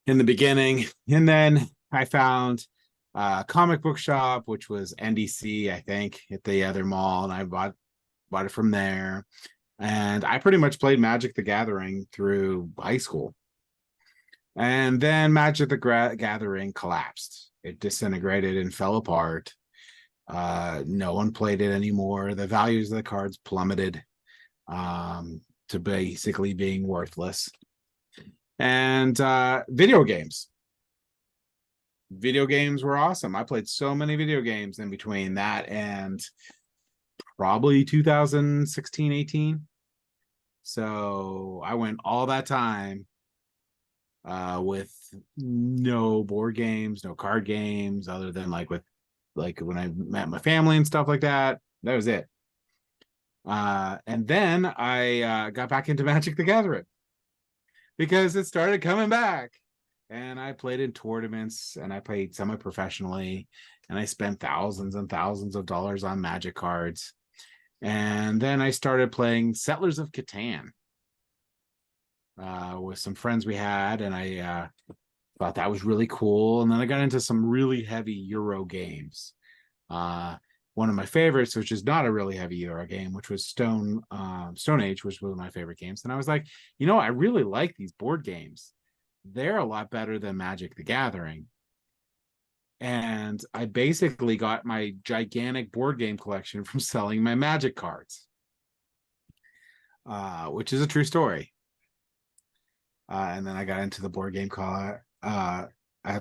in the beginning. And then I found a comic book shop, which was NDC, I think, at the other mall, and I bought it from there. And I pretty much played Magic the Gathering through high school. And then Magic the Gathering collapsed. It disintegrated and fell apart. No one played it anymore. The values of the cards plummeted to basically being worthless. And video games. Video games were awesome. I played so many video games in between that and probably 2016, 18. So I went all that time with no board games, no card games, other than like when I met my family and stuff like that. That was it. And then I got back into Magic the Gathering because it started coming back. and I played in tournaments, and I played semi-professionally, and I spent thousands and thousands of dollars on Magic cards. And then I started playing Settlers of Catan with some friends we had, and I thought that was really cool. And then I got into some really heavy Euro games. One of my favorites, which is not a really heavy Euro game, which was Stone Age, was one of my favorite games. And I was like, I really like these board games. They're a lot better than Magic the Gathering. And I basically got my gigantic board game collection from selling my Magic cards, which is a true story. And then I got into the board game I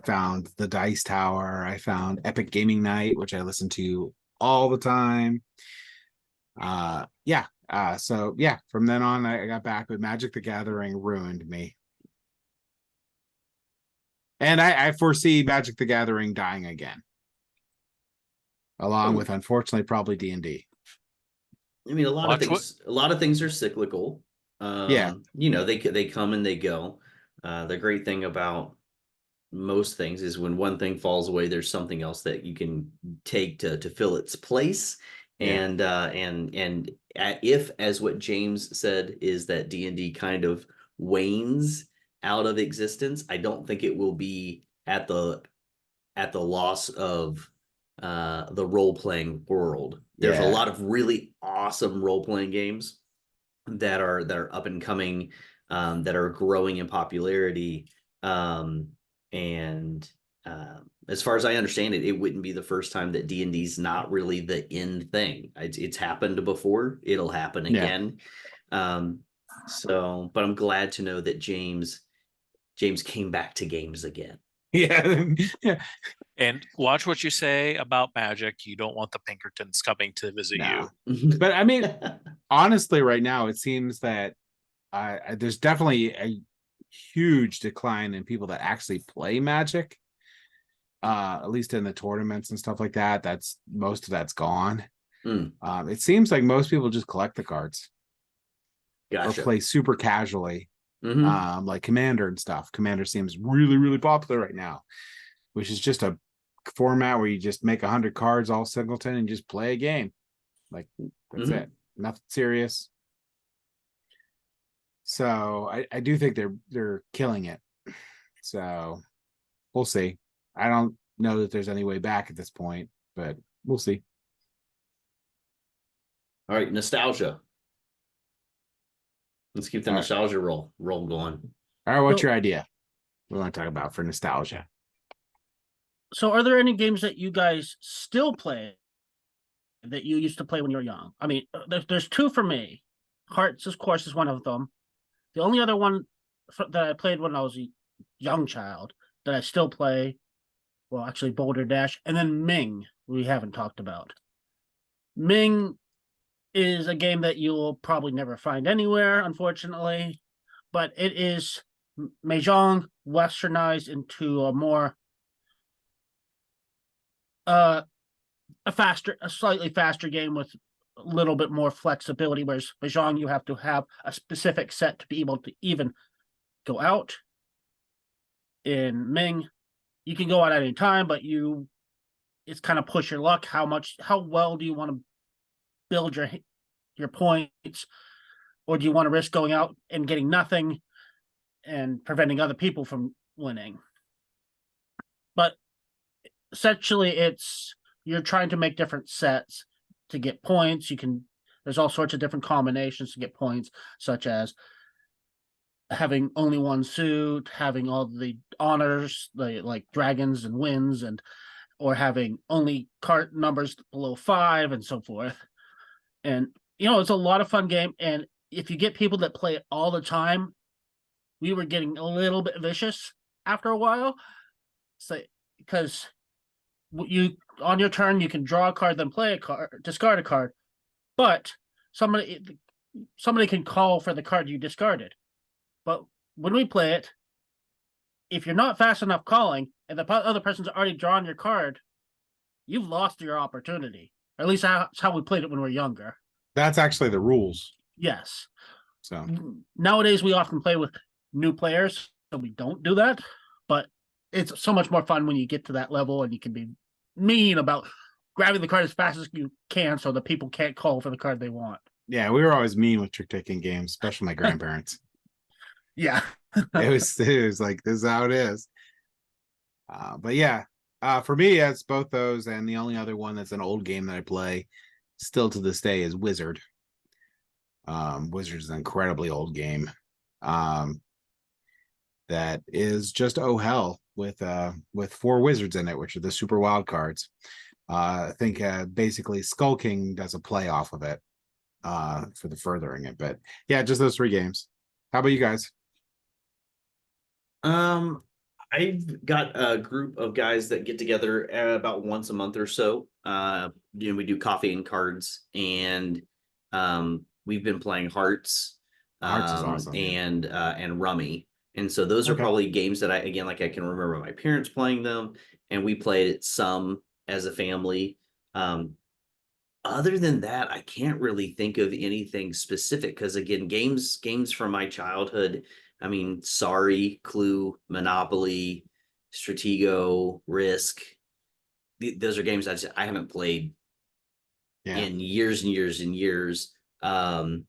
found the Dice Tower. I found Epic Gaming Night, which I listen to all the time. So from then on, I got back, but Magic the Gathering ruined me. And I foresee Magic the Gathering dying again, along with, unfortunately, probably D&D. I mean, a lot of things are cyclical. They come and they go. The great thing about most things is when one thing falls away, there's something else that you can take to fill its place. And if, as what James said, is that D&D kind of wanes out of existence, I don't think it will be at the loss of the role-playing world. There's a lot of really awesome role-playing games that are up and coming, that are growing in popularity. As far as I understand it, it wouldn't be the first time that D&D's not really the in thing. It's happened before. It'll happen again. But I'm glad to know that James came back to games again. Yeah. And watch what you say about Magic. You don't want the Pinkertons coming to visit you. But I mean, honestly, right now, it seems that there's definitely a huge decline in people that actually play Magic. At least in the tournaments and stuff like that. Most of that's gone. It seems like most people just collect the cards. Gotcha. Or play super casually. Like Commander and stuff. Commander seems really, really popular right now, which is just a format where you just make 100 cards all singleton and just play a game. Like, that's it. Nothing serious. So I do think they're killing it. So we'll see. I don't know that there's any way back at this point, but we'll see. All right, nostalgia. Let's keep the nostalgia roll going. All right, what's your idea? We want to talk about for nostalgia. So are there any games that you guys still play that you used to play when you were young? I mean, there's two for me. Hearts, of course, is one of them. The only other one that I played when I was a young child that I still play, well, actually Boulder Dash, and then Ming, we haven't talked about. Ming is a game that you'll probably never find anywhere, unfortunately, but it is Mahjong westernized into a more a slightly faster game with a little bit more flexibility, whereas Mahjong you have to have a specific set to be able to even go out. In Ming, you can go out at any time, but it's kind of push your luck. How well do you want to build your points, or do you want to risk going out and getting nothing and preventing other people from winning? But essentially, you're trying to make different sets to get points. There's all sorts of different combinations to get points, such as having only one suit, having all the honors, like dragons and winds, or having only card numbers below 5 and so forth. And it's a lot of fun game. And if you get people that play it all the time, we were getting a little bit vicious after a while. So because on your turn you can draw a card, then play a card, discard a card, but somebody can call for the card you discarded. But when we play it, if you're not fast enough calling and the other person's already drawn your card, you've lost your opportunity. Or at least that's how we played it when we were younger. That's actually the rules. Yes. So nowadays we often play with new players, so we don't do that. But it's so much more fun when you get to that level and you can be mean about grabbing the card as fast as you can so the people can't call for the card they want. Yeah, we were always mean with trick-taking games, especially my grandparents. Yeah. It was like, this is how it is. But yeah, for me, it's both those, and the only other one that's an old game that I play still to this day is Wizard. Wizard is an incredibly old game. That is just oh hell with 4 wizards in it, which are the super wild cards. I think basically Skull King does a play off of it for the furthering it. But yeah, just those 3 games. How about you guys? I've got a group of guys that get together about once a month or so. We do coffee and cards, and we've been playing Hearts, Hearts is awesome, and Rummy. And so those are probably games that I can remember my parents playing them, and we played it some as a family. Other than that, I can't really think of anything specific because again, games from my childhood. I mean, Sorry, Clue, Monopoly, Stratego, Risk. Those are games I haven't played in years and years and years, and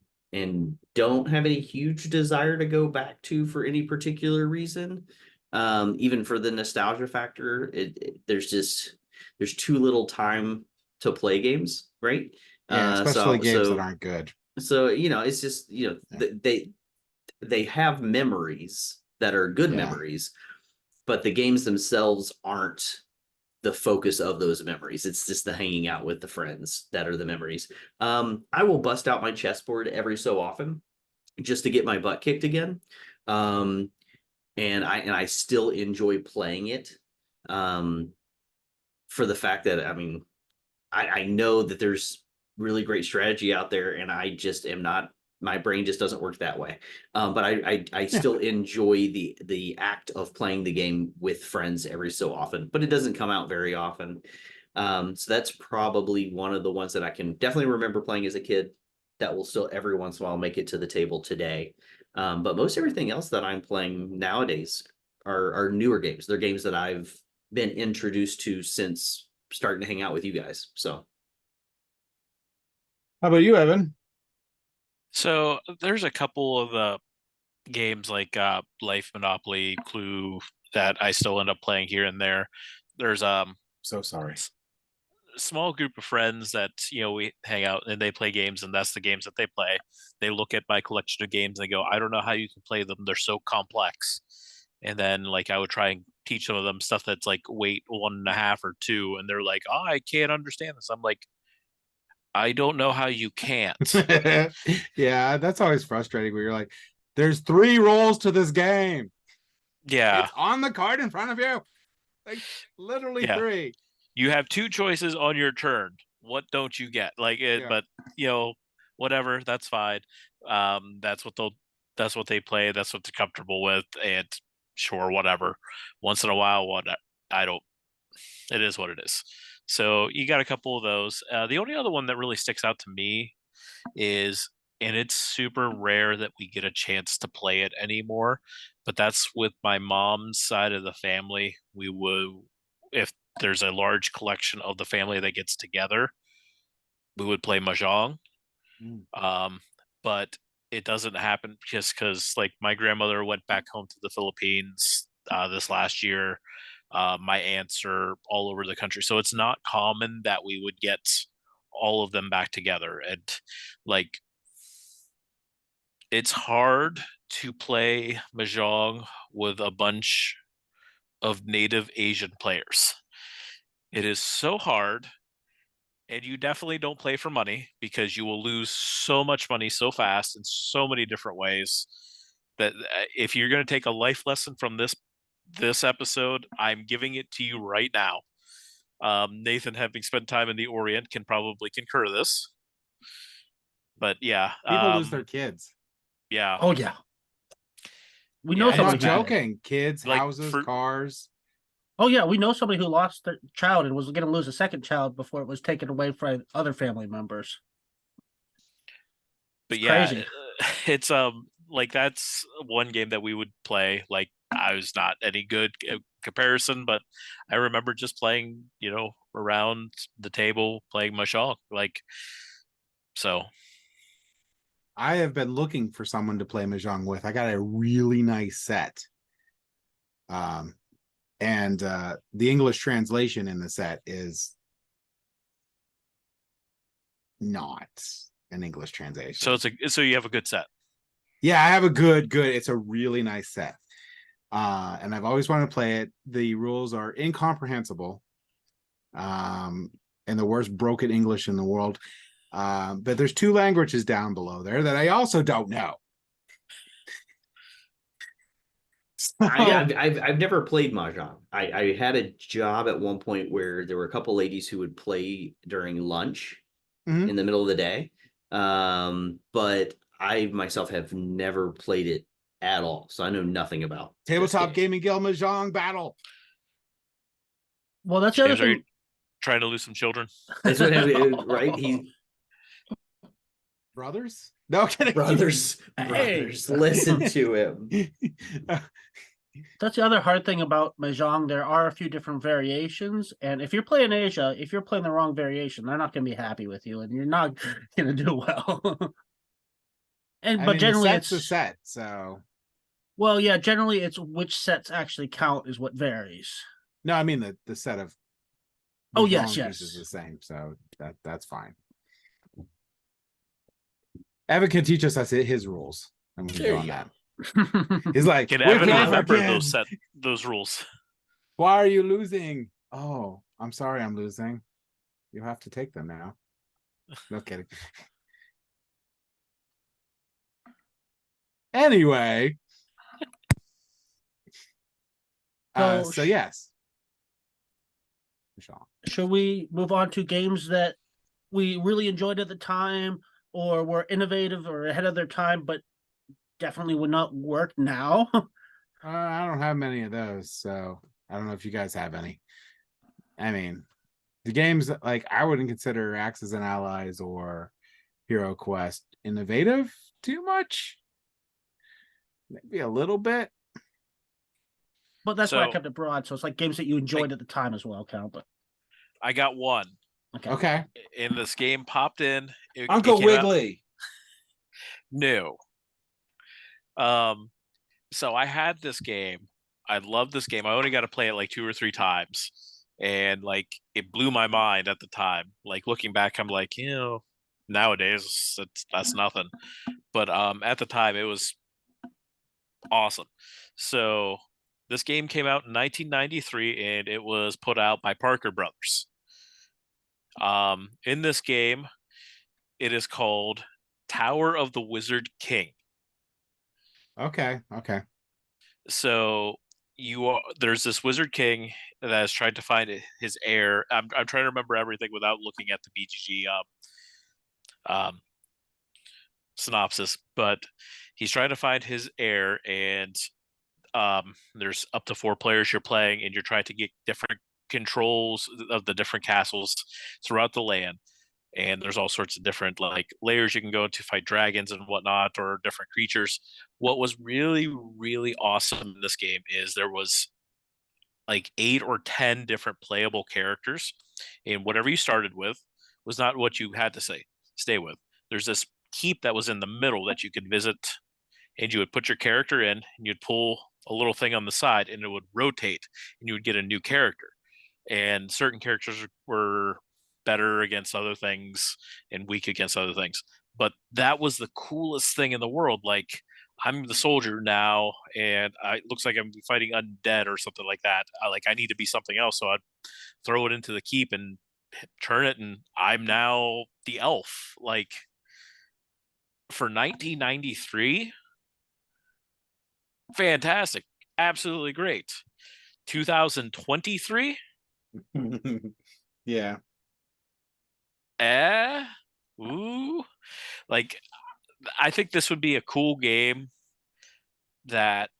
don't have any huge desire to go back to for any particular reason. Even for the nostalgia factor, there's too little time to play games, right? Yeah, especially games that aren't good. So it's just they have memories that are good memories, but the games themselves aren't the focus of those memories. It's just the hanging out with the friends that are the memories. I will bust out my chessboard every so often just to get my butt kicked again. And I still enjoy playing it. For the fact that I know that there's really great strategy out there, and I just am not. My brain just doesn't work that way. But I still enjoy the act of playing the game with friends every so often, but it doesn't come out very often. So that's probably one of the ones that I can definitely remember playing as a kid that will still every once in a while make it to the table today. But most everything else that I'm playing nowadays are newer games. They're games that I've been introduced to since starting to hang out with you guys. So How about you, Evan? So there's a couple of games like Life, Monopoly, Clue that I still end up playing here and there. There's So sorry. small group of friends that we hang out and they play games, and that's the games that they play. They look at my collection of games and they go, I don't know how you can play them, they're so complex. And then like I would try and teach some of them stuff that's like weight 1.5 or 2, and they're like, oh, I can't understand this. I'm like, I don't know how you can't. Yeah, that's always frustrating where you're like, there's 3 rolls to this game. Yeah, it's on the card in front of you, like literally 3. You have 2 choices on your turn. What don't you get? Like it, but whatever, that's fine. That's what they play. That's what they're comfortable with, and sure, whatever. Once in a while, it is what it is. So you got a couple of those. The only other one that really sticks out to me is, and it's super rare that we get a chance to play it anymore, but that's with my mom's side of the family. We would, if there's a large collection of the family that gets together, we would play mahjong. But it doesn't happen just because like my grandmother went back home to the Philippines this last year. My aunts are all over the country, so it's not common that we would get all of them back together. And like it's hard to play mahjong with a bunch of native Asian players. It is so hard, and you definitely don't play for money because you will lose so much money so fast in so many different ways that if you're going to take a life lesson from this episode, I'm giving it to you right now. Nathan, having spent time in the Orient, can probably concur this. But yeah, people lose their kids. Yeah. Oh yeah. We know I'm somebody. not joking. Kids, like, houses, cars. Oh yeah, we know somebody who lost their child and was going to lose a second child before it was taken away from other family members. But it's yeah, crazy. It's like that's one game that we would play. Like I was not any good comparison, but I remember just playing, around the table playing Mahjong. So I have been looking for someone to play Mahjong with. I got a really nice set. And the English translation in the set is not an English translation. so you have a good set. Yeah, I have a good. It's a really nice set. And I've always wanted to play it. The rules are incomprehensible. And the worst broken English in the world. But there's 2 languages down below there that I also don't know. So, I've never played Mahjong. I had a job at one point where there were a couple ladies who would play during lunch Mhm. in the middle of the day. But I myself have never played it at all. So I know nothing about Tabletop Gaming Guild Mahjong Battle. Well, that's the other James, are you thing. trying to lose some children? That's what right? He's Brothers? No, kidding. brothers, Hey. listen to him. That's the other hard thing about Mahjong. There are a few different variations, and if you're playing Asia, if you're playing the wrong variation, they're not going to be happy with you, and you're not going to do well. But generally, the set's it's a set, so well, yeah. Generally, it's which sets actually count is what varies. no, I mean the set of Oh, Mahjong yes, pieces yes. is the same, so that's fine. Evan can teach us his rules, and we can There go on you that. He's like, Can "We're Evan clever remember again. those rules? Why are you losing? Oh, I'm sorry, I'm losing. You have to take them now. No kidding. Anyway, so yes. Should we move on to games that we really enjoyed at the time, or were innovative or ahead of their time, but definitely would not work now? I don't have many of those, so I don't know if you guys have any. I mean, the games like I wouldn't consider Axis and Allies or Hero Quest innovative too much. Maybe a little bit. But that's why I So- kept it broad. So it's like games that you enjoyed at the time as well count. But I got one. Okay. And this game popped in. Uncle it came out Wiggly. new. So I had this game. I loved this game. I only got to play it like 2 or 3 times. And it blew my mind at the time. Looking back, I'm like, nowadays that's nothing. But at the time it was awesome. So this game came out in 1993 and it was put out by Parker Brothers. In this game, it is called Tower of the Wizard King. Okay. So there's this Wizard King that is trying to find his heir. I'm trying to remember everything without looking at the BGG synopsis, but he's trying to find his heir, and there's up to 4 players you're playing, and you're trying to get different controls of the different castles throughout the land. And there's all sorts of different layers you can go to fight dragons and whatnot, or different creatures. What was really, really awesome in this game is there was 8 or 10 different playable characters, and whatever you started with was not what you had to stay with. There's this keep that was in the middle that you could visit, and you would put your character in, and you'd pull a little thing on the side, and it would rotate, and you would get a new character. And certain characters were better against other things and weak against other things. But that was the coolest thing in the world. I'm the soldier now, and it looks like I'm fighting undead or something like that. I need to be something else, so I'd throw it into the keep and turn it, and I'm now the elf. For 1993, fantastic, absolutely great. 2023, Yeah. ooh, I think this would be a cool game that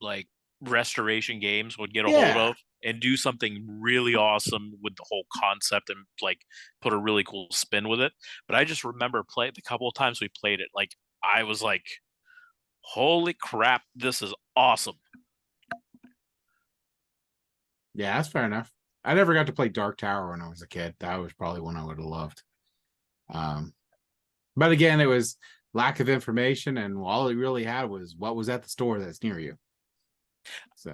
restoration games would get a hold of and do something really awesome with the whole concept and put a really cool spin with it. But I just remember the couple of times we played it, I was like, holy crap, this is awesome. Yeah, that's fair enough. I never got to play Dark Tower when I was a kid. That was probably one I would have loved. But again, it was lack of information, and all he really had was what was at the store that's near you. So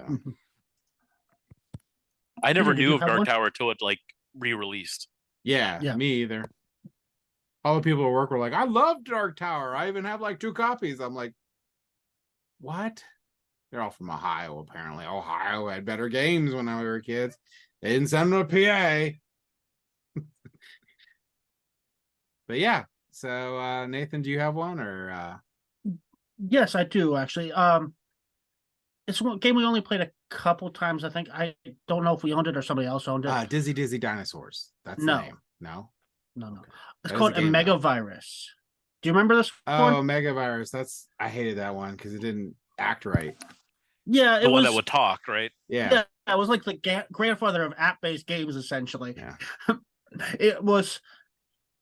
I never Peter, did knew you of have Dark one? Tower till it like re-released. yeah, Yeah. me either. All the people at work were like, I love Dark Tower. I even have like 2 copies. I'm like, what? They're all from Ohio, apparently. Ohio had better games when we were kids. They didn't send them to PA. But yeah. So Nathan, do you have one or Yes, I do actually. It's one game we only played a couple times. I think I don't know if we owned it or somebody else owned it. Dizzy Dizzy Dinosaurs? That's the No. name. No? No. It's That is called a game, though. Megavirus. Do you remember this Oh, one? Megavirus. I hated that one because it didn't act right. Yeah, The one that would talk, right? Yeah. it was like the grandfather of app-based games, essentially. Yeah. It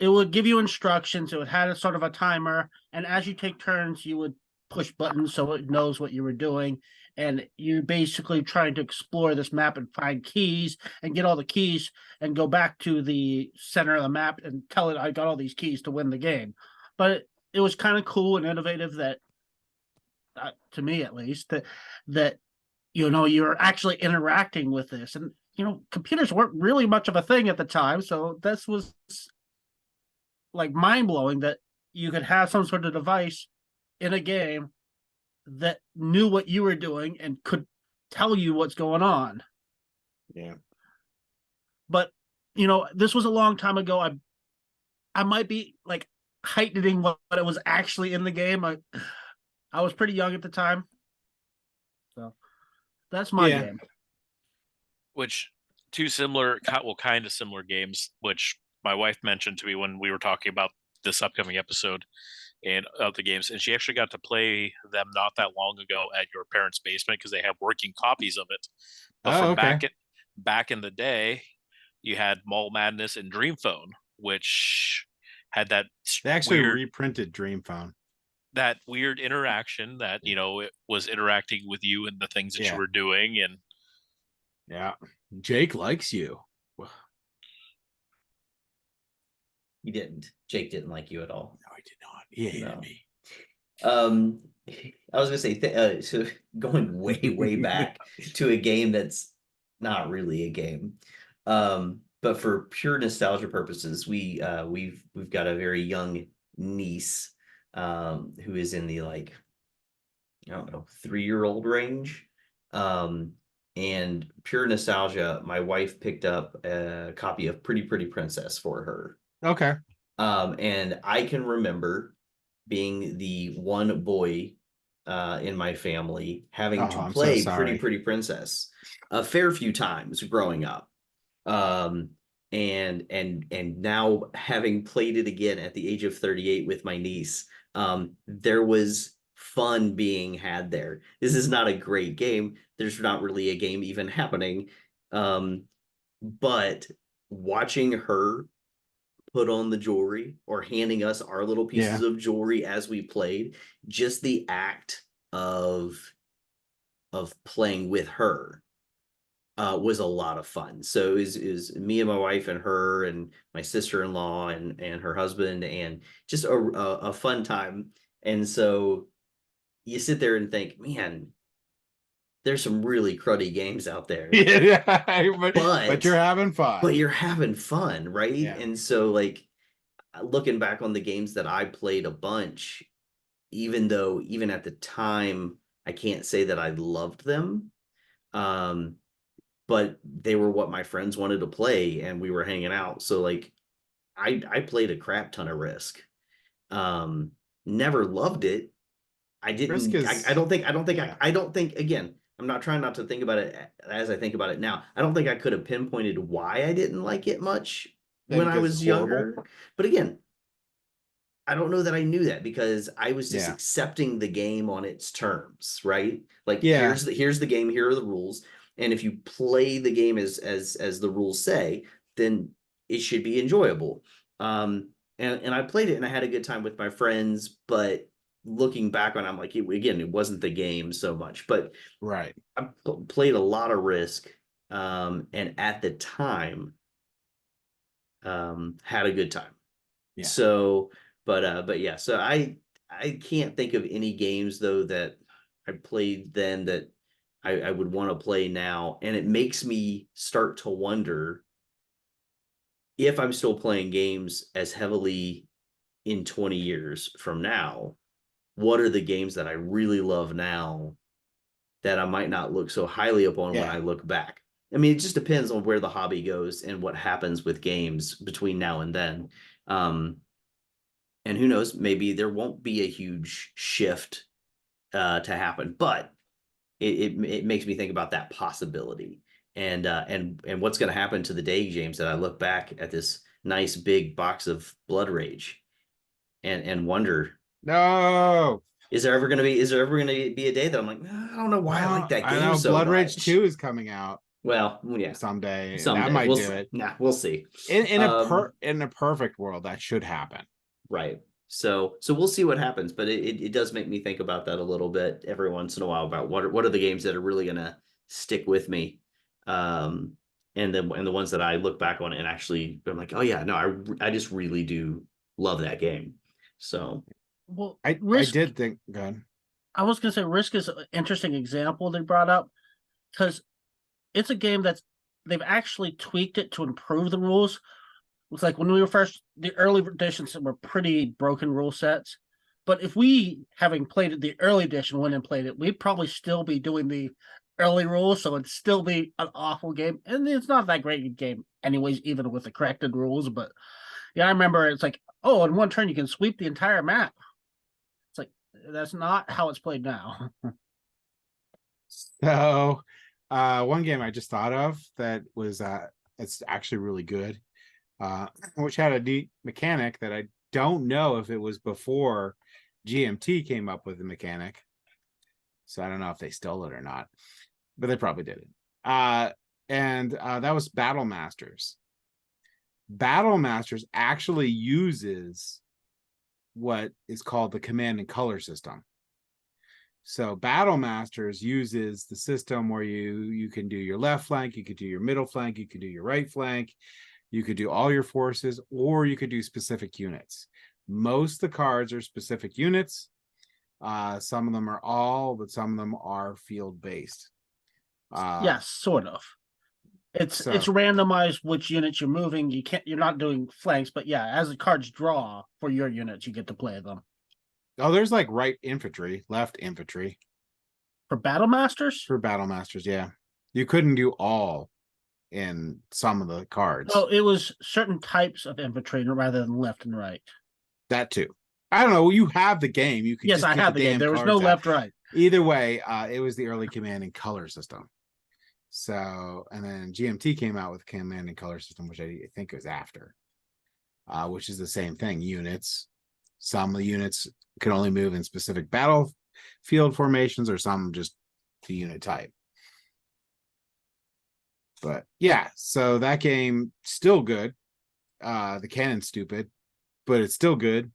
would give you instructions. It had a sort of a timer, and as you take turns, you would push buttons so it knows what you were doing. And you're basically trying to explore this map and find keys and get all the keys and go back to the center of the map and tell it I got all these keys to win the game. But it was kind of cool and innovative that, to me at least, that you're actually interacting with this. And computers weren't really much of a thing at the time, so this was like mind-blowing that you could have some sort of device in a game that knew what you were doing and could tell you what's going on. Yeah. But this was a long time ago. I might be like heightening what it was actually in the game. I was pretty young at the time, so that's my game. Which two similar, well, kind of similar games, which my wife mentioned to me when we were talking about this upcoming episode and of the games, and she actually got to play them not that long ago at your parents' basement because they have working copies of it. But from back in the day, you had Mall Madness and Dream Phone, which had that they actually reprinted Dream Phone. That weird interaction that it was interacting with you and the things that you were doing, and yeah, Jake likes you. He didn't. Jake didn't like you at all. No, he did not. He hated me. I was gonna say, so going way back to a game that's not really a game, but for pure nostalgia purposes, we've got a very young niece, who is in the like, I don't know, 3-year-old range, and pure nostalgia. My wife picked up a copy of Pretty Princess for her. Okay. And I can remember being the one boy in my family having to play Pretty Princess a fair few times growing up. And now having played it again at the age of 38 with my niece, there was fun being had there. This is not a great game. There's not really a game even happening. But watching her put on the jewelry or handing us our little pieces of jewelry as we played, just the act of playing with her was a lot of fun. So is me and my wife and her and my sister-in-law and her husband, and just a fun time. And so you sit there and think, man, there's some really cruddy games out there. But you're having fun. But you're having fun, right? Yeah. And so, like, looking back on the games that I played a bunch, even at the time, I can't say that I loved them. But they were what my friends wanted to play, and we were hanging out. So, like, I played a crap ton of Risk. Never loved it. I didn't. I don't think. Again, I'm not trying not to think about it as I think about it now. I don't think I could have pinpointed why I didn't like it much when I was younger. But again, I don't know that I knew that, because I was just accepting the game on its terms, right? Like, here's the game, here are the rules, and if you play the game as the rules say, then it should be enjoyable. And I played it and I had a good time with my friends, but looking back on it, I'm like, it wasn't the game so much. But right, I played a lot of Risk. and at the time, had a good time. Yeah. So, but yeah, so I can't think of any games though that I played then that I would want to play now, and it makes me start to wonder if I'm still playing games as heavily in 20 years from now. What are the games that I really love now that I might not look so highly upon when Yeah. I look back? I mean, it just depends on where the hobby goes and what happens with games between now and then. And who knows, maybe there won't be a huge shift to happen, but it makes me think about that possibility and what's going to happen to the day, James, that I look back at this nice big box of Blood Rage and wonder, No. is there ever going to be a day that I'm like, I don't know why I like that I game know so Blood Rage much. 2 is coming out Well, yeah, someday. someday That might we'll do see. it. Nah, we'll see. In a perfect world, that should happen. Right. So we'll see what happens, but it does make me think about that a little bit every once in a while about what are the games that are really gonna stick with me, and the ones that I look back on and actually I'm like, oh yeah, no, I just really do love that game. So Well, I Risk, did think good. I was gonna say Risk is an interesting example they brought up because it's a game that's they've actually tweaked it to improve the rules. It's like when we were first, the early editions were pretty broken rule sets. But if we, having played it, the early edition, went and played it, we'd probably still be doing the early rules, so it'd still be an awful game. And it's not that great a game, anyways, even with the corrected rules. But yeah, I remember it's like, oh, in one turn you can sweep the entire map. It's like that's not how it's played now. So, one game I just thought of that was it's actually really good, which had a neat mechanic that I don't know if it was before GMT came up with the mechanic. So I don't know if they stole it or not, but they probably did it. And that was Battle Masters. Battle Masters actually uses what is called the command and color system. So Battle Masters uses the system where you can do your left flank, you could do your middle flank, you could do your right flank, you could do all your forces, or you could do specific units. Most of the cards are specific units. Some of them are all, but some of them are field based. Yes, sort of. It's randomized which units you're moving. You're not doing flanks, but yeah, as the cards draw for your units, you get to play them. Oh, there's like right infantry, left infantry. For Battle Masters? For Battle Masters, yeah. You couldn't do all in some of the cards. Oh, it was certain types of infantry rather than left and right. That too. I don't know. You have the game. You could yes, just I get have the game. There was no left right. Either way, it was the early command and color system. So, and then GMT came out with command and color system, which I think was after, which is the same thing. Units. Some of the units can only move in specific battlefield formations, or some just the unit type. But yeah, so that game still good. The cannon's stupid, but it's still good.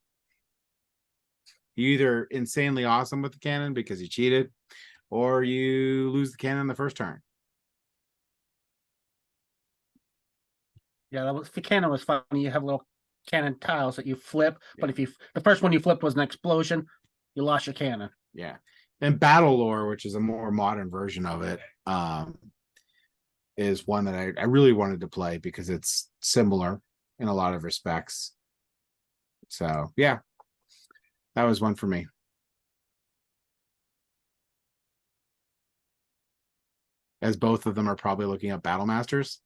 You either insanely awesome with the cannon because you cheated, or you lose the cannon the first turn. Yeah, the cannon was funny. You have little cannon tiles that you flip, but if the first one you flipped was an explosion, you lost your cannon. Yeah. And Battle Lore, which is a more modern version of it, is one that I really wanted to play because it's similar in a lot of respects. So yeah, that was one for me. As both of them are probably looking up Battle Masters.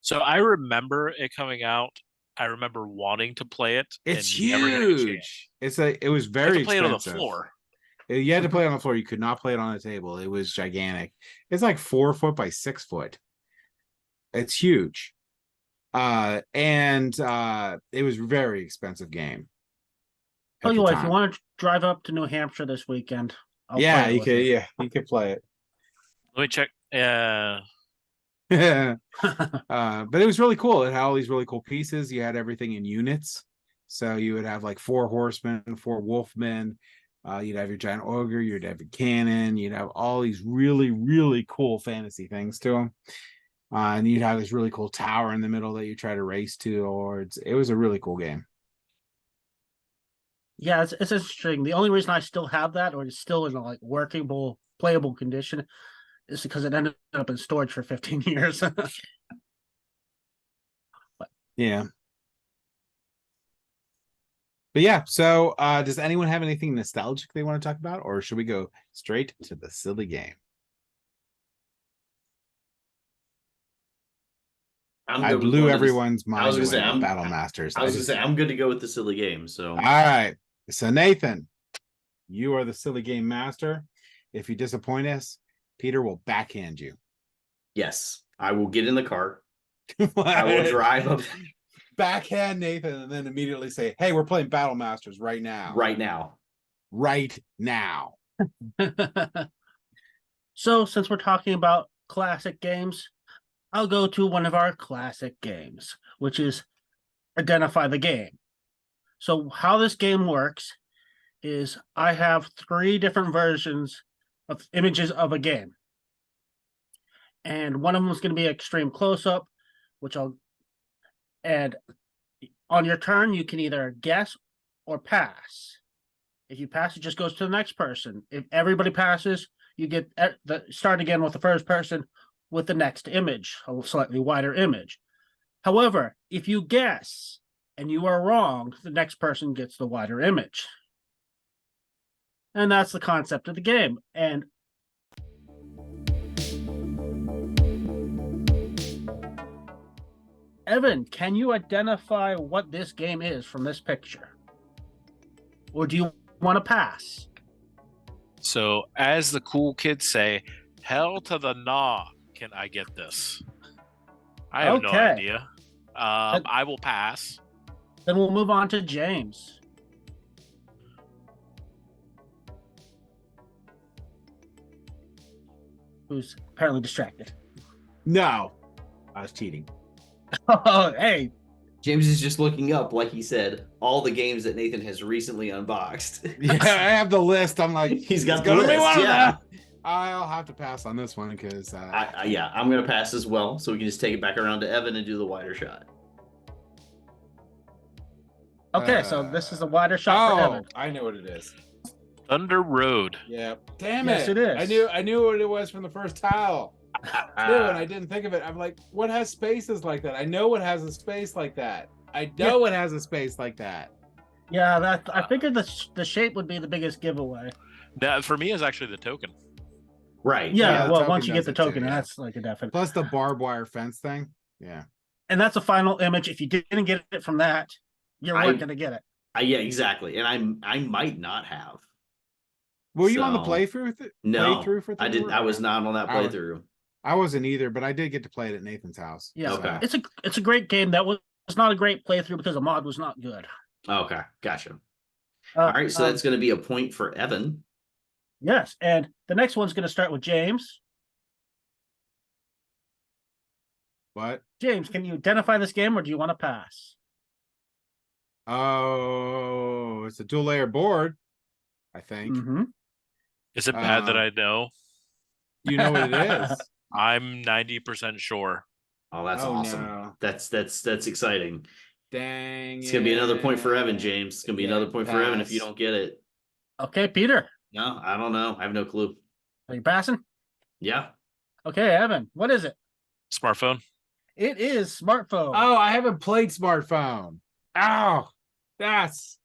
So I remember it coming out. I remember wanting to play it. It's and never getting a chance. huge. It was I had very to play it expensive. on the floor. You had to play it on the floor. You could not play it on the table. It was gigantic. It's like 4 foot by 6 foot. It's huge. And it was a very expensive game. Tell you what, if you want to drive up to New Hampshire this weekend, you could play it. Let me check. But it was really cool. It had all these really cool pieces. You had everything in units. So you would have like 4 horsemen, 4 wolfmen, You'd have your giant ogre, you'd have your cannon, you'd have all these really, really cool fantasy things to them. And you'd have this really cool tower in the middle that you try to race towards. It was a really cool game. Yeah, it's interesting. The only reason I still have that, or it's still in a like workable, playable condition, is because it ended up in storage for 15 years. Yeah. But yeah, so does anyone have anything nostalgic they want to talk about, or should we go straight to the silly game? I blew everyone's mind away with Battle Masters. I was gonna say I'm good to go with the silly game. So all right. So Nathan, you are the silly game master. If you disappoint us, Peter will backhand you. yes, I will get in the car. I will drive up Backhand Nathan and then immediately say, hey, we're playing Battle Masters right now. right now. Right now. So, since we're talking about classic games, I'll go to one of our classic games, which is Identify the Game. So, how this game works is I have 3 different versions of images of a game. And one of them is going to be extreme close-up, which and on your turn, you can either guess or pass. If you pass, it just goes to the next person. If everybody passes, you get start again with the first person with the next image, a slightly wider image. However, if you guess and you are wrong, the next person gets the wider image. And that's the concept of the game. And Evan, can you identify what this game is from this picture? Or do you want to pass? So, as the cool kids say, hell to the nah, can I get this? I have no Okay. idea. I will pass. Then we'll move on to James. Who's apparently distracted. No, I was cheating. Oh, hey. James is just looking up, like he said, all the games that Nathan has recently unboxed. Yeah, I have the list. I'm like, He's got it's the gonna be list, one of yeah. them. I'll have to pass on this one because Yeah, I'm gonna pass as well, so we can just take it back around to Evan and do the wider shot. Okay, so this is a wider shot for Evan. I know what it is. Thunder Road. Yeah. Damn Yes, it. it is. I knew what it was from the first tile. Too, and I didn't think of it. I'm like, what has spaces like that? I know what has a space like that. I know what has a space like that. Yeah, I figured the shape would be the biggest giveaway. That for me is actually the token. Right. Yeah, the well, token once you get does the it too, token, yeah. that's like a definite. Plus the barbed wire fence thing. Yeah. And that's a final image. If you didn't get it from that, you weren't going to get it. Yeah, exactly. And I might not have. Were you on the So, playthrough? No, Playthrough for I did. I was not on that I was- playthrough. I wasn't either, but I did get to play it at Nathan's house. Yeah, Okay. It's a great game. That was not a great playthrough because the mod was not good. Okay, gotcha. All right, so that's going to be a point for Evan. Yes, and the next one's going to start with James. What? James, can you identify this game, or do you want to pass? Oh, it's a dual layer board, I think. Mm-hmm. Is it bad that I know? You know what it is. I'm 90% sure. Oh, that's awesome. No. That's exciting. Dang. It's gonna be another point for Evan, James. It's gonna be another point for Evan if you don't get it. Okay, Peter, No, I don't know. I have no clue. are you passing? Yeah. Okay, Evan, what is it? Smartphone. It is smartphone. Oh, I haven't played smartphone. Oh, that's.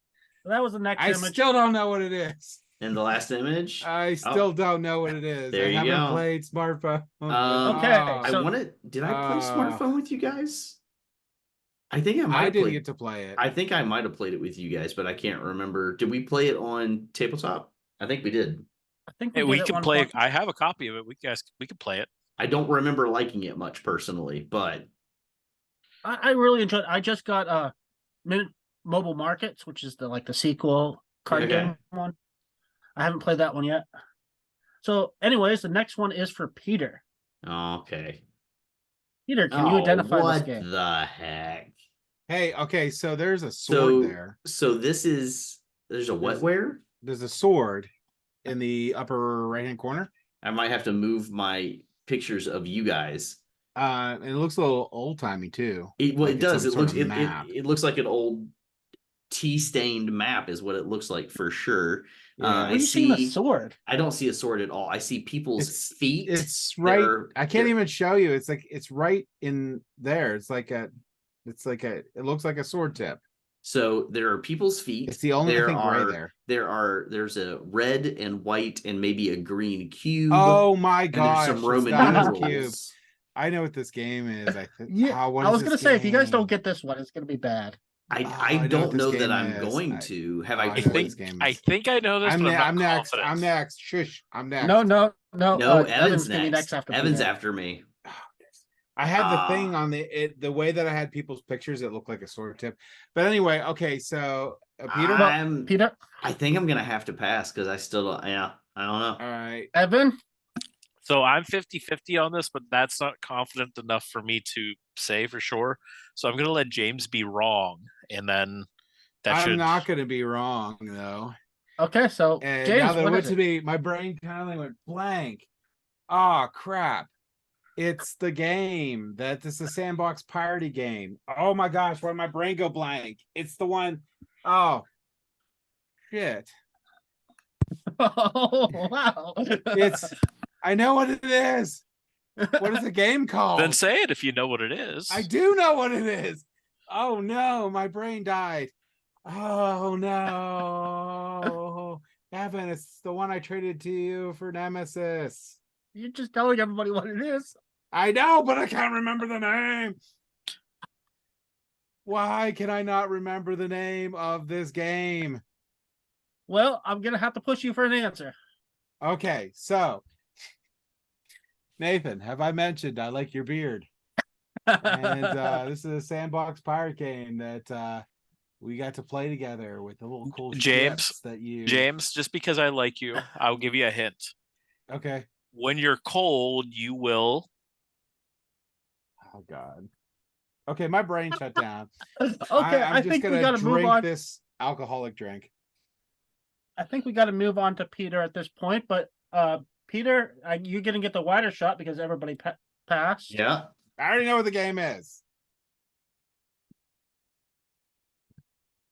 That was the next I image. still don't know what it is. And the last image. I still don't know what it is. There I you haven't go. played smartphone. Okay, I so- wanted. Did I play smartphone with you guys? I think I might. I have didn't played, get to play it. I think I might have played it with you guys, but I can't remember. Did we play it on tabletop? I think we did. I think Hey, did we at can one play. point. I have a copy of it. We can play it. I don't remember liking it much personally, but I really enjoyed. I just got Mobile Markets, which is the sequel card Okay. game one. I haven't played that one yet. So, anyways, the next one is for Peter. okay. Peter, can you identify this what game? the heck? Hey, okay, so there's a sword So there. so there's a wetware. there's a sword in the upper right hand corner. I might have to move my pictures of you guys. And it looks a little old timey too. It Like it's does. some It sort looks of map. it looks like an old tea-stained map is what it looks like for sure. Yeah. Where are you seeing a sword? I don't see a sword at all. I see people's feet. It's right. I can't they're- even show you. It's like it's right in there. It's like a. It looks like a sword tip. So there are people's feet. It's the only there thing gray are there. there's a red and white and maybe a green cube. Oh my and there's gosh! some it's Roman not a numerals. cube. I know what this game is. I think. Yeah, what I is was this gonna say if you guys game? don't get this one, it's gonna be bad. I I know don't what this know that game I'm is. going to. Have I know what played? this game I is. think I know this, but I'm not I'm next. confident. I'm next. Shush. I'm next. No. No, Evan's Evan's gonna be next. next after Evan's Peter. after me. I had the thing Ah. on the way that I had people's pictures. It looked like a sword tip. But anyway, okay. So Peter. Peter, I think I'm gonna have to pass because I still don't. Yeah, I don't know. All right. Evan. So I'm 50-50 on this, but that's not confident enough for me to say for sure. So I'm gonna let James be wrong, and then that I'm should. not going to be wrong though. Okay, so And James, now that it what went is to it? me, my brain kind of went blank. Oh crap! It's the game that is the sandbox party game. Oh my gosh, why did my brain go blank? It's the one. Oh shit! Oh wow! It's. I know what it is. What is the game called? Then say it if you know what it is. I do know what it is. Oh no, my brain died. Oh no, Evan, it's the one I traded to you for Nemesis. You're just telling everybody what it is. I know, but I can't remember the name. Why can I not remember the name of this game? Well, I'm gonna have to push you for an answer. Okay, so Nathan, have I mentioned I like your beard? And this is a sandbox pirate game that we got to play together with the little cool James, ships that you. James, just because I like you, I'll give you a hint. Okay. When you're cold, you will. Oh God. Okay, my brain shut down. Okay, I'm I just think we gonna gotta move drink on. this alcoholic drink. I think we gotta move on to Peter at this point. But Peter, you're gonna get the wider shot because everybody passed. Yeah. I already know what the game is.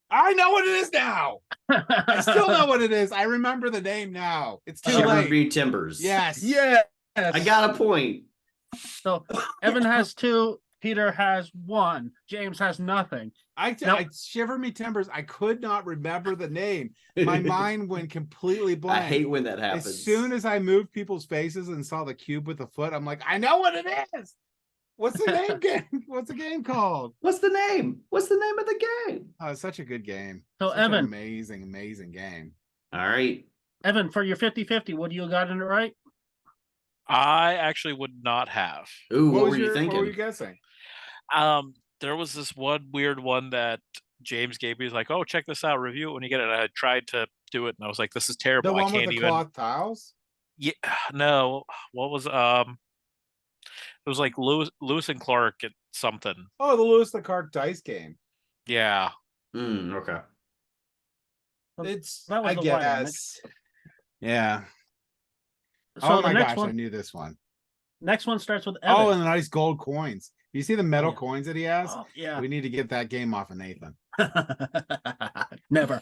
I know what it is now. I still know what it is. I remember the name now. It's too late. Shiverview Timbers. Yes. Yes. I got a point. So Evan has 2. Peter has 1. James has nothing. I shiver me timbers. I could not remember the name. My mind went completely blank. I hate when that happens. As soon as I moved people's faces and saw the cube with the foot, I'm like, I know what it is. What's the name game? What's the game called? What's the name? What's the name of the game? Oh, it's such a good game. So Such an Evan, amazing game. All right. Evan, for your 50-50, what do you got in it right? I actually would not have. Ooh, what was were you thinking? What were you guessing? There was this one weird one that James gave me. He's like, "Oh, check this out, review it when you get it." And I tried to do it, and I was like, "This is terrible. The one I with can't the even." cloth tiles? Yeah, no. What was It was like Lewis and Clark at something. Oh, the Lewis the Clark dice game. Yeah. Okay. It's that was I the one, guess. Yeah. So Oh the my next gosh, one, I knew this one. next one starts with Evan. Oh, and the nice gold coins. You see the metal yeah. coins that he has? Oh, yeah. We need to get that game off of Nathan. Never.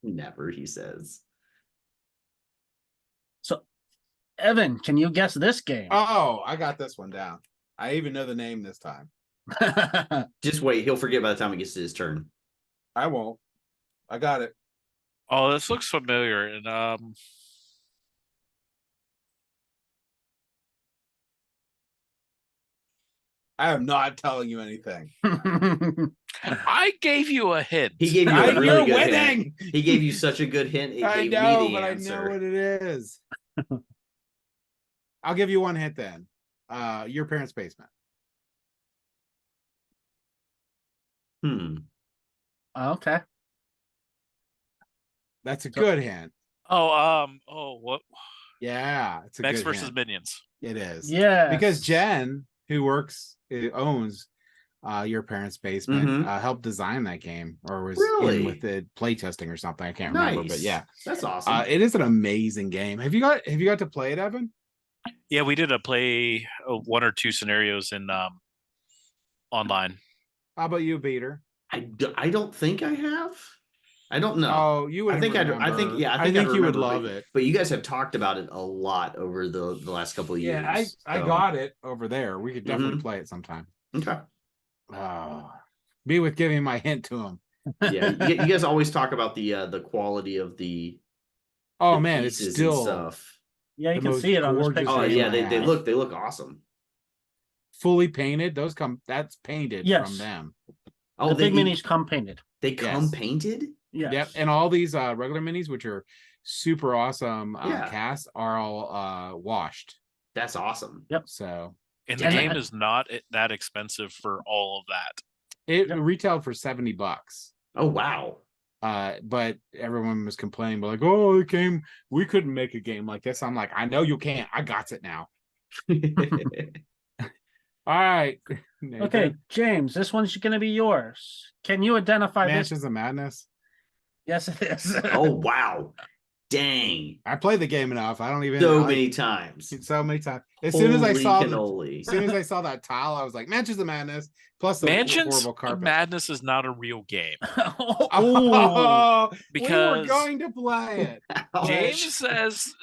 Never, he says. So, Evan, can you guess this game? Oh, I got this one down. I even know the name this time. Just wait. He'll forget by the time it gets to his turn. I won't. I got it. Oh, this looks familiar. And I am not telling you anything. I gave you a hint. He gave you a You're really good winning. hint. He gave you such a good hint. It I gave know, me the but answer. I know what it is. I'll give you one hint then. Your parents' basement. Okay. That's a good hint. What? Yeah, it's a Max good versus hint. Minions. It is. Yeah. Because Jen, who owns your parents' basement, Mhm. helped design that game, or was Really? in with the playtesting or something. I can't remember, but yeah, That's awesome. it is an amazing game. Have you got to play it, Evan? Yeah, we did a play 1 or 2 scenarios in online. How about you, Peter? I don't think I have. I don't know. Oh, you I wouldn't think remember. I think I you would remember, love it. but you guys have talked about it a lot over the last couple of Yeah, years. I so- got it over there. We could definitely Mhm. play it sometime. Okay. Be with giving my hint to him. Yeah, you guys always talk about the quality of the Oh man, it's pieces and still stuff. Yeah, you the can most see it on this gorgeous picture. Oh game yeah, I they have. look awesome. Fully painted. That's painted Yes. from them. Oh, The big minis come painted. they come Yes. painted. Yes. Yep, and all these regular minis, which are super awesome Yeah. cast, are all washed. That's awesome. Yep. So And the And game is not that expensive for all of that. it Yep. retailed for $70. Oh wow. But everyone was complaining, but like, oh, the game, we couldn't make a game like this. I'm like, I know you can't. I got it now. All right. Nathan. Okay, James, this one's going to be yours. Can you identify this? Mansions of Madness. Yes, it is. Oh wow. Dang. I played the game enough. I don't even So many times. so many times. As soon as I Holy saw cannoli. as soon as I saw that tile, I was like, Mansions of Madness. Plus the Mansions horrible of carpet. Madness is not a real game. Oh, we were because going to play it. James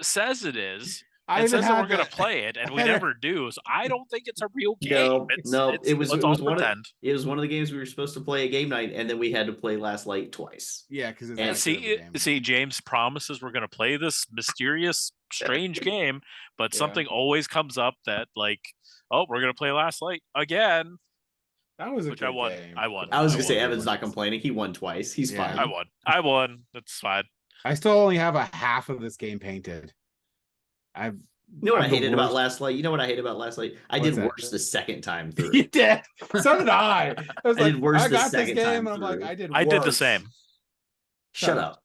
says it is. I It even says that had we're going to- to play it, and we I had to- never do. So I don't think it's a real game. No, it was let's all one of pretend. it was one of the games we were supposed to play a game night, and then we had to play Last Light twice. Yeah, because And See, James promises we're going to play this mysterious, strange game, but Yeah. something always comes up that, like, oh, we're going to play Last Light again, that was a which good I won. game. I won. I was I gonna say won. Evan's not complaining. He won twice. He's Yeah. fine. I won. That's fine. I still only have a half of this game painted. You know what I I'm the hated about worst. Last Light? You know what I hated about Last Light? I What's did that? worse the second time through. You did. So did I. I was I like, did worse I the got this second game, time and I'm like, through. I did. I did the worse. same. Shut up.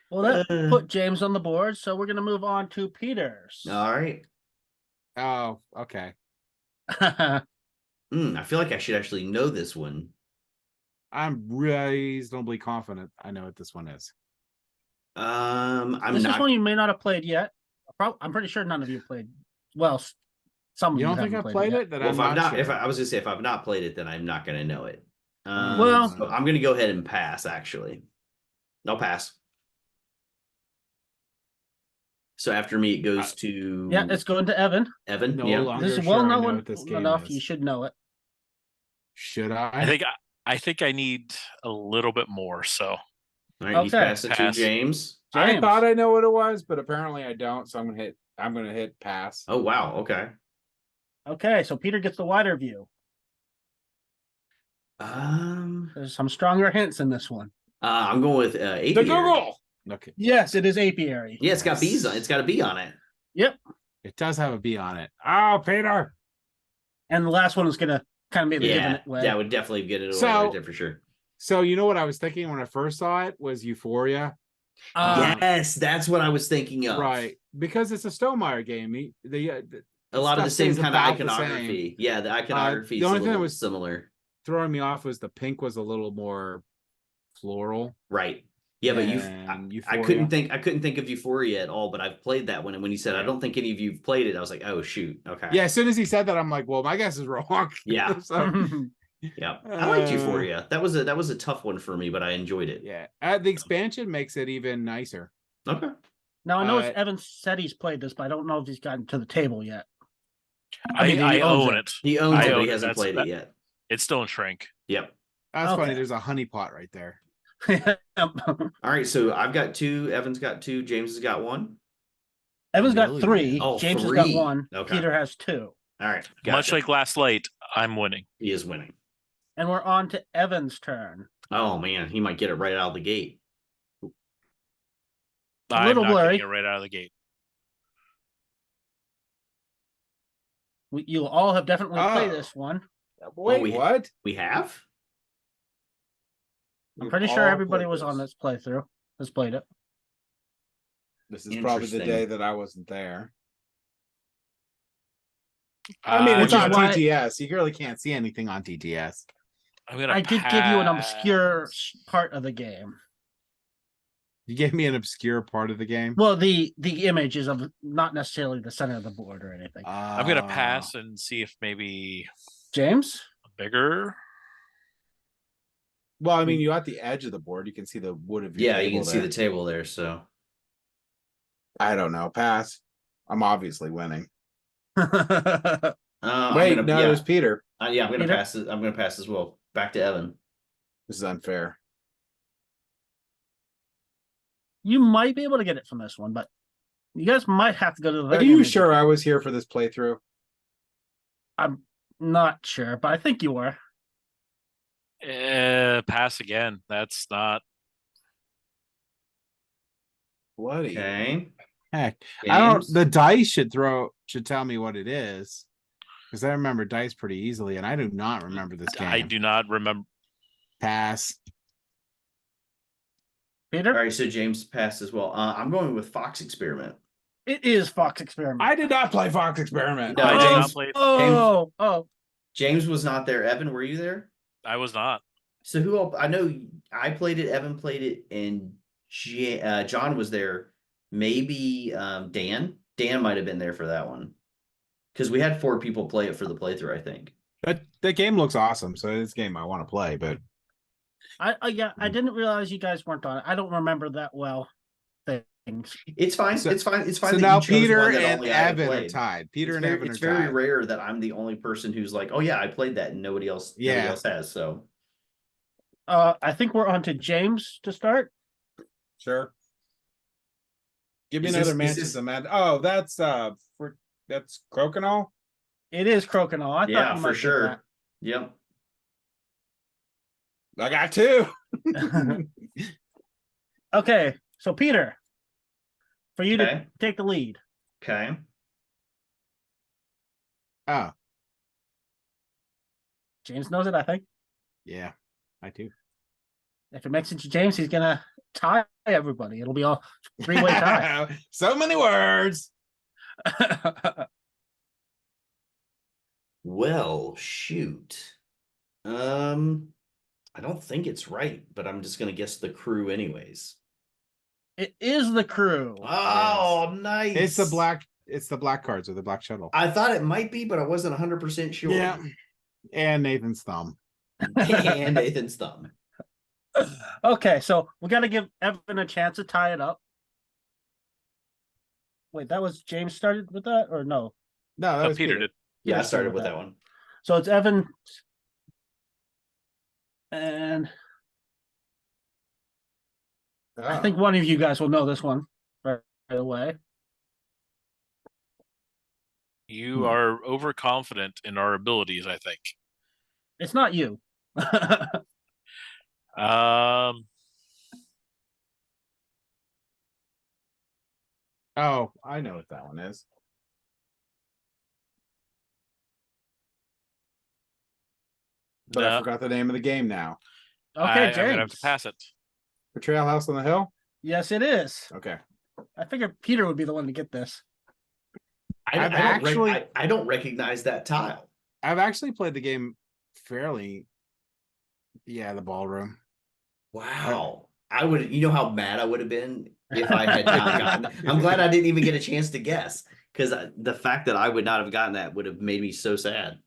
Well, that put James on the board, so we're going to move on to Peter's. All right. Oh, okay. I feel like I should actually know this one. I'm reasonably confident I know what this one is. I'm This not. is one you may not have played yet. I'm pretty sure none of you played. Well, some of You you don't think haven't I played it? That Well, I'm if I'm not, sure. if I was gonna say if I've not played it, then I'm not gonna know it. Well- So I'm gonna go ahead and pass. Actually, I'll pass. So after me, it goes to Yeah, it's going to Evan. Evan. No Yeah. longer This is sure well I know known what this game enough. is. You should know it. Should I? I think I need a little bit more. So All right, he's Okay. passed it to Pass. James. I James. thought I know what it was, but apparently I don't. So I'm gonna hit pass. Oh wow. Okay. Okay, so Peter gets the wider view. There's some stronger hints in this one. I'm going with apiary. The Google. Okay. Yes, it is apiary. Yeah, it's got Yes. bees on. It's got a bee on it. Yep. It does have a B on it. Oh, Peter. And the last one is going to kind of maybe give Yeah, it away. that would definitely get it away So- right there for sure. So you know what I was thinking when I first saw it was Euphoria. Yes, that's what I was thinking of. Right, because it's a Stonemaier game. A lot of the stuff same stays kind of about the iconography. Yeah, the iconography the is only a thing that little was- similar. throwing me off was the pink was a little more floral. Right. Yeah, but And I couldn't think of Euphoria at all, but I've played that one. And when you said I Right. don't think any of you've played it, I was like, oh shoot. Okay. Yeah, as soon as he said that, I'm like, well, my guess is wrong. Yeah. So, Yeah. I liked Uh, Euphoria. That was a tough one for me, but I enjoyed it. yeah. The expansion makes it even nicer. Okay. Now, I know Uh, Evan said he's played this, but I don't know if he's gotten to the table yet. I, mean, he I owns own it. it. He owns I it, but own he it. hasn't That's- played that- it yet. It's still in shrink. Yep. That's funny. Okay. There's a honey pot right there. All right. So I've got 2. Evan's got 2. James has got 1. Evan's got Really? 3. Oh, James 3. has got 1. Okay. Peter has 2. All right. Much gotcha. like Last Light, I'm winning. He is winning. And we're on to Evan's turn. Oh man, he might get it right out of the gate. I'm little not blurry. getting it right out of the gate. You all have definitely played Oh. this one. Wait, we- what? We have? I'm We've pretty sure all everybody played was on this playthrough. Has played it. This is probably the Interesting. day that I wasn't there. I mean, it's I'm on gonna- why- TTS. You really can't see anything on TTS. I'm gonna I did give you an pass. obscure part of the game. You gave me an obscure part of the game. Well, the image is of not necessarily the center of the board or anything. I'm gonna pass and see if maybe James? bigger. Well, I mean, you at the edge of the board, you can see the wood of your Yeah, you table can see there. the table there. So I don't know. Pass. I'm obviously winning. I'm Wait, gonna, no, yeah, it was Peter. yeah, I'm gonna Peter? pass it. I'm gonna pass as well. Back to Evan. This is unfair. You might be able to get it from this one, but you guys might have to go to the Are very you image. sure I was here for this playthrough? I'm not sure, but I think you were. Pass again. That's not. Bloody Okay. heck. I don't. James? The dice should tell me what it is. Because I remember dice pretty easily, and I do not remember this game. I do not remember. Pass. Peter? All right, so James passed as well. I'm going with Fox Experiment. It is Fox Experiment. I did not play Fox Experiment. No, I did James- not play. Oh. James was not there. Evan, were you there? I was not. So who else? I know I played it. Evan played it, and John was there. Maybe Dan. Dan might have been there for that one because we had 4 people play it for the playthrough. I think. But the game looks awesome, so it's a game I want to play. But I didn't realize you guys weren't on it. I don't remember that well things. It's fine. So- it's fine. It's fine. so that now you chose Peter one that and only I had Evan are played. tied. Peter and Evan It's are very tied. rare that I'm the only person who's like, oh yeah, I played that, and nobody else has. So I think we're on to James to start. Sure. Give me Is another this- Manchester Man. Oh, that's Crokinole. It is Crokinole. I thought yeah, you for might sure. Yep. I got 2. get that. Okay, so Peter, for you to Okay. take the lead. Okay. Oh, James knows it, I think. yeah, I do. If it makes it to James, he's gonna tie everybody. It'll be all 3-way tie. So many words. Well, shoot. I don't think it's right, but I'm just gonna guess the crew anyways. It is the crew. Oh, nice. It's the black cards or the black shuttle. I thought it might be, but I wasn't 100% sure. Yeah. And Nathan's thumb. And Nathan's thumb. Okay, so we got to give Evan a chance to tie it up. Wait, that was James started with that, or no? No, that Oh, was Peter did. Yeah, I Peter started with that one. So it's Evan, and I think one of you guys will know this one right away. You are overconfident in our abilities, I think. It's not you. Oh, I know what that one is. But I No, forgot the name of the game now. Okay, I'm James. gonna have to pass it. Betrayal House on the Hill? Yes, it is. Okay. I figured Peter would be the one to get this. I don't recognize that tile. I've actually played the game fairly. Yeah, the ballroom. Wow. I would, you know how mad I would have been if I had not gotten it. I'm glad I didn't even get a chance to guess because the fact that I would not have gotten that would have made me so sad.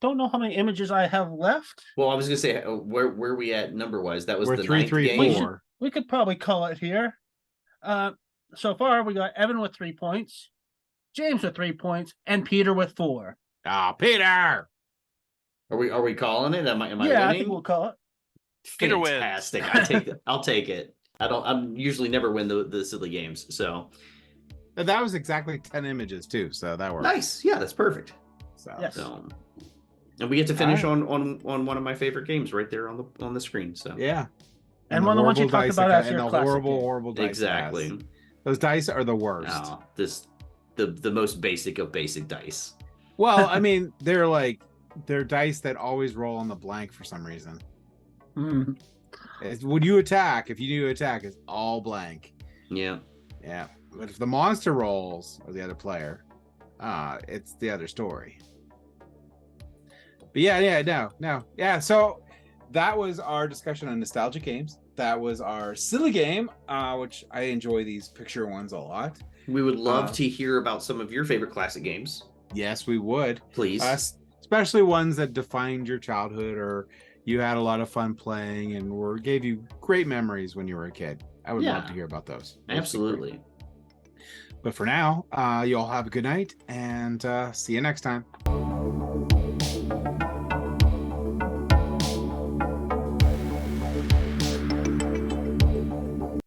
Don't know how many images I have left. Well, I was gonna say where we at number wise. That was We're the 3, 9th 3, game. 4. We could probably call it here. So far we got Evan with 3 points, James with 3 points, and Peter with 4. Oh, Peter! Are we calling it? Am I I winning? think we'll call it. Peter wins. Fantastic. I take it. I'll take it. I usually never win the silly games. So But that was exactly 10 images too, so that works. nice. Yeah, that's perfect. So Yes. So and we get to finish on one of my favorite games right there on the screen. So yeah. And one of the ones you horrible talked dice about that- as your and the classic horrible, game. horrible dice. it exactly. has. Those dice are the worst. No, the most basic of basic dice. Well, I mean, they're dice that always roll on the blank for some reason. Mhm. When you attack, if you do attack, it's all blank. Yeah. Yeah. But if the monster rolls or the other player, it's the other story. But yeah. So that was our discussion on nostalgic games. That was our silly game, which I enjoy these picture ones a lot. We would love to hear about some of your favorite classic games. Yes, we would. Please. Especially ones that defined your childhood or you had a lot of fun playing and gave you great memories when you were a kid. I would love to hear about those. Absolutely. But for now, you all have a good night and see you next time.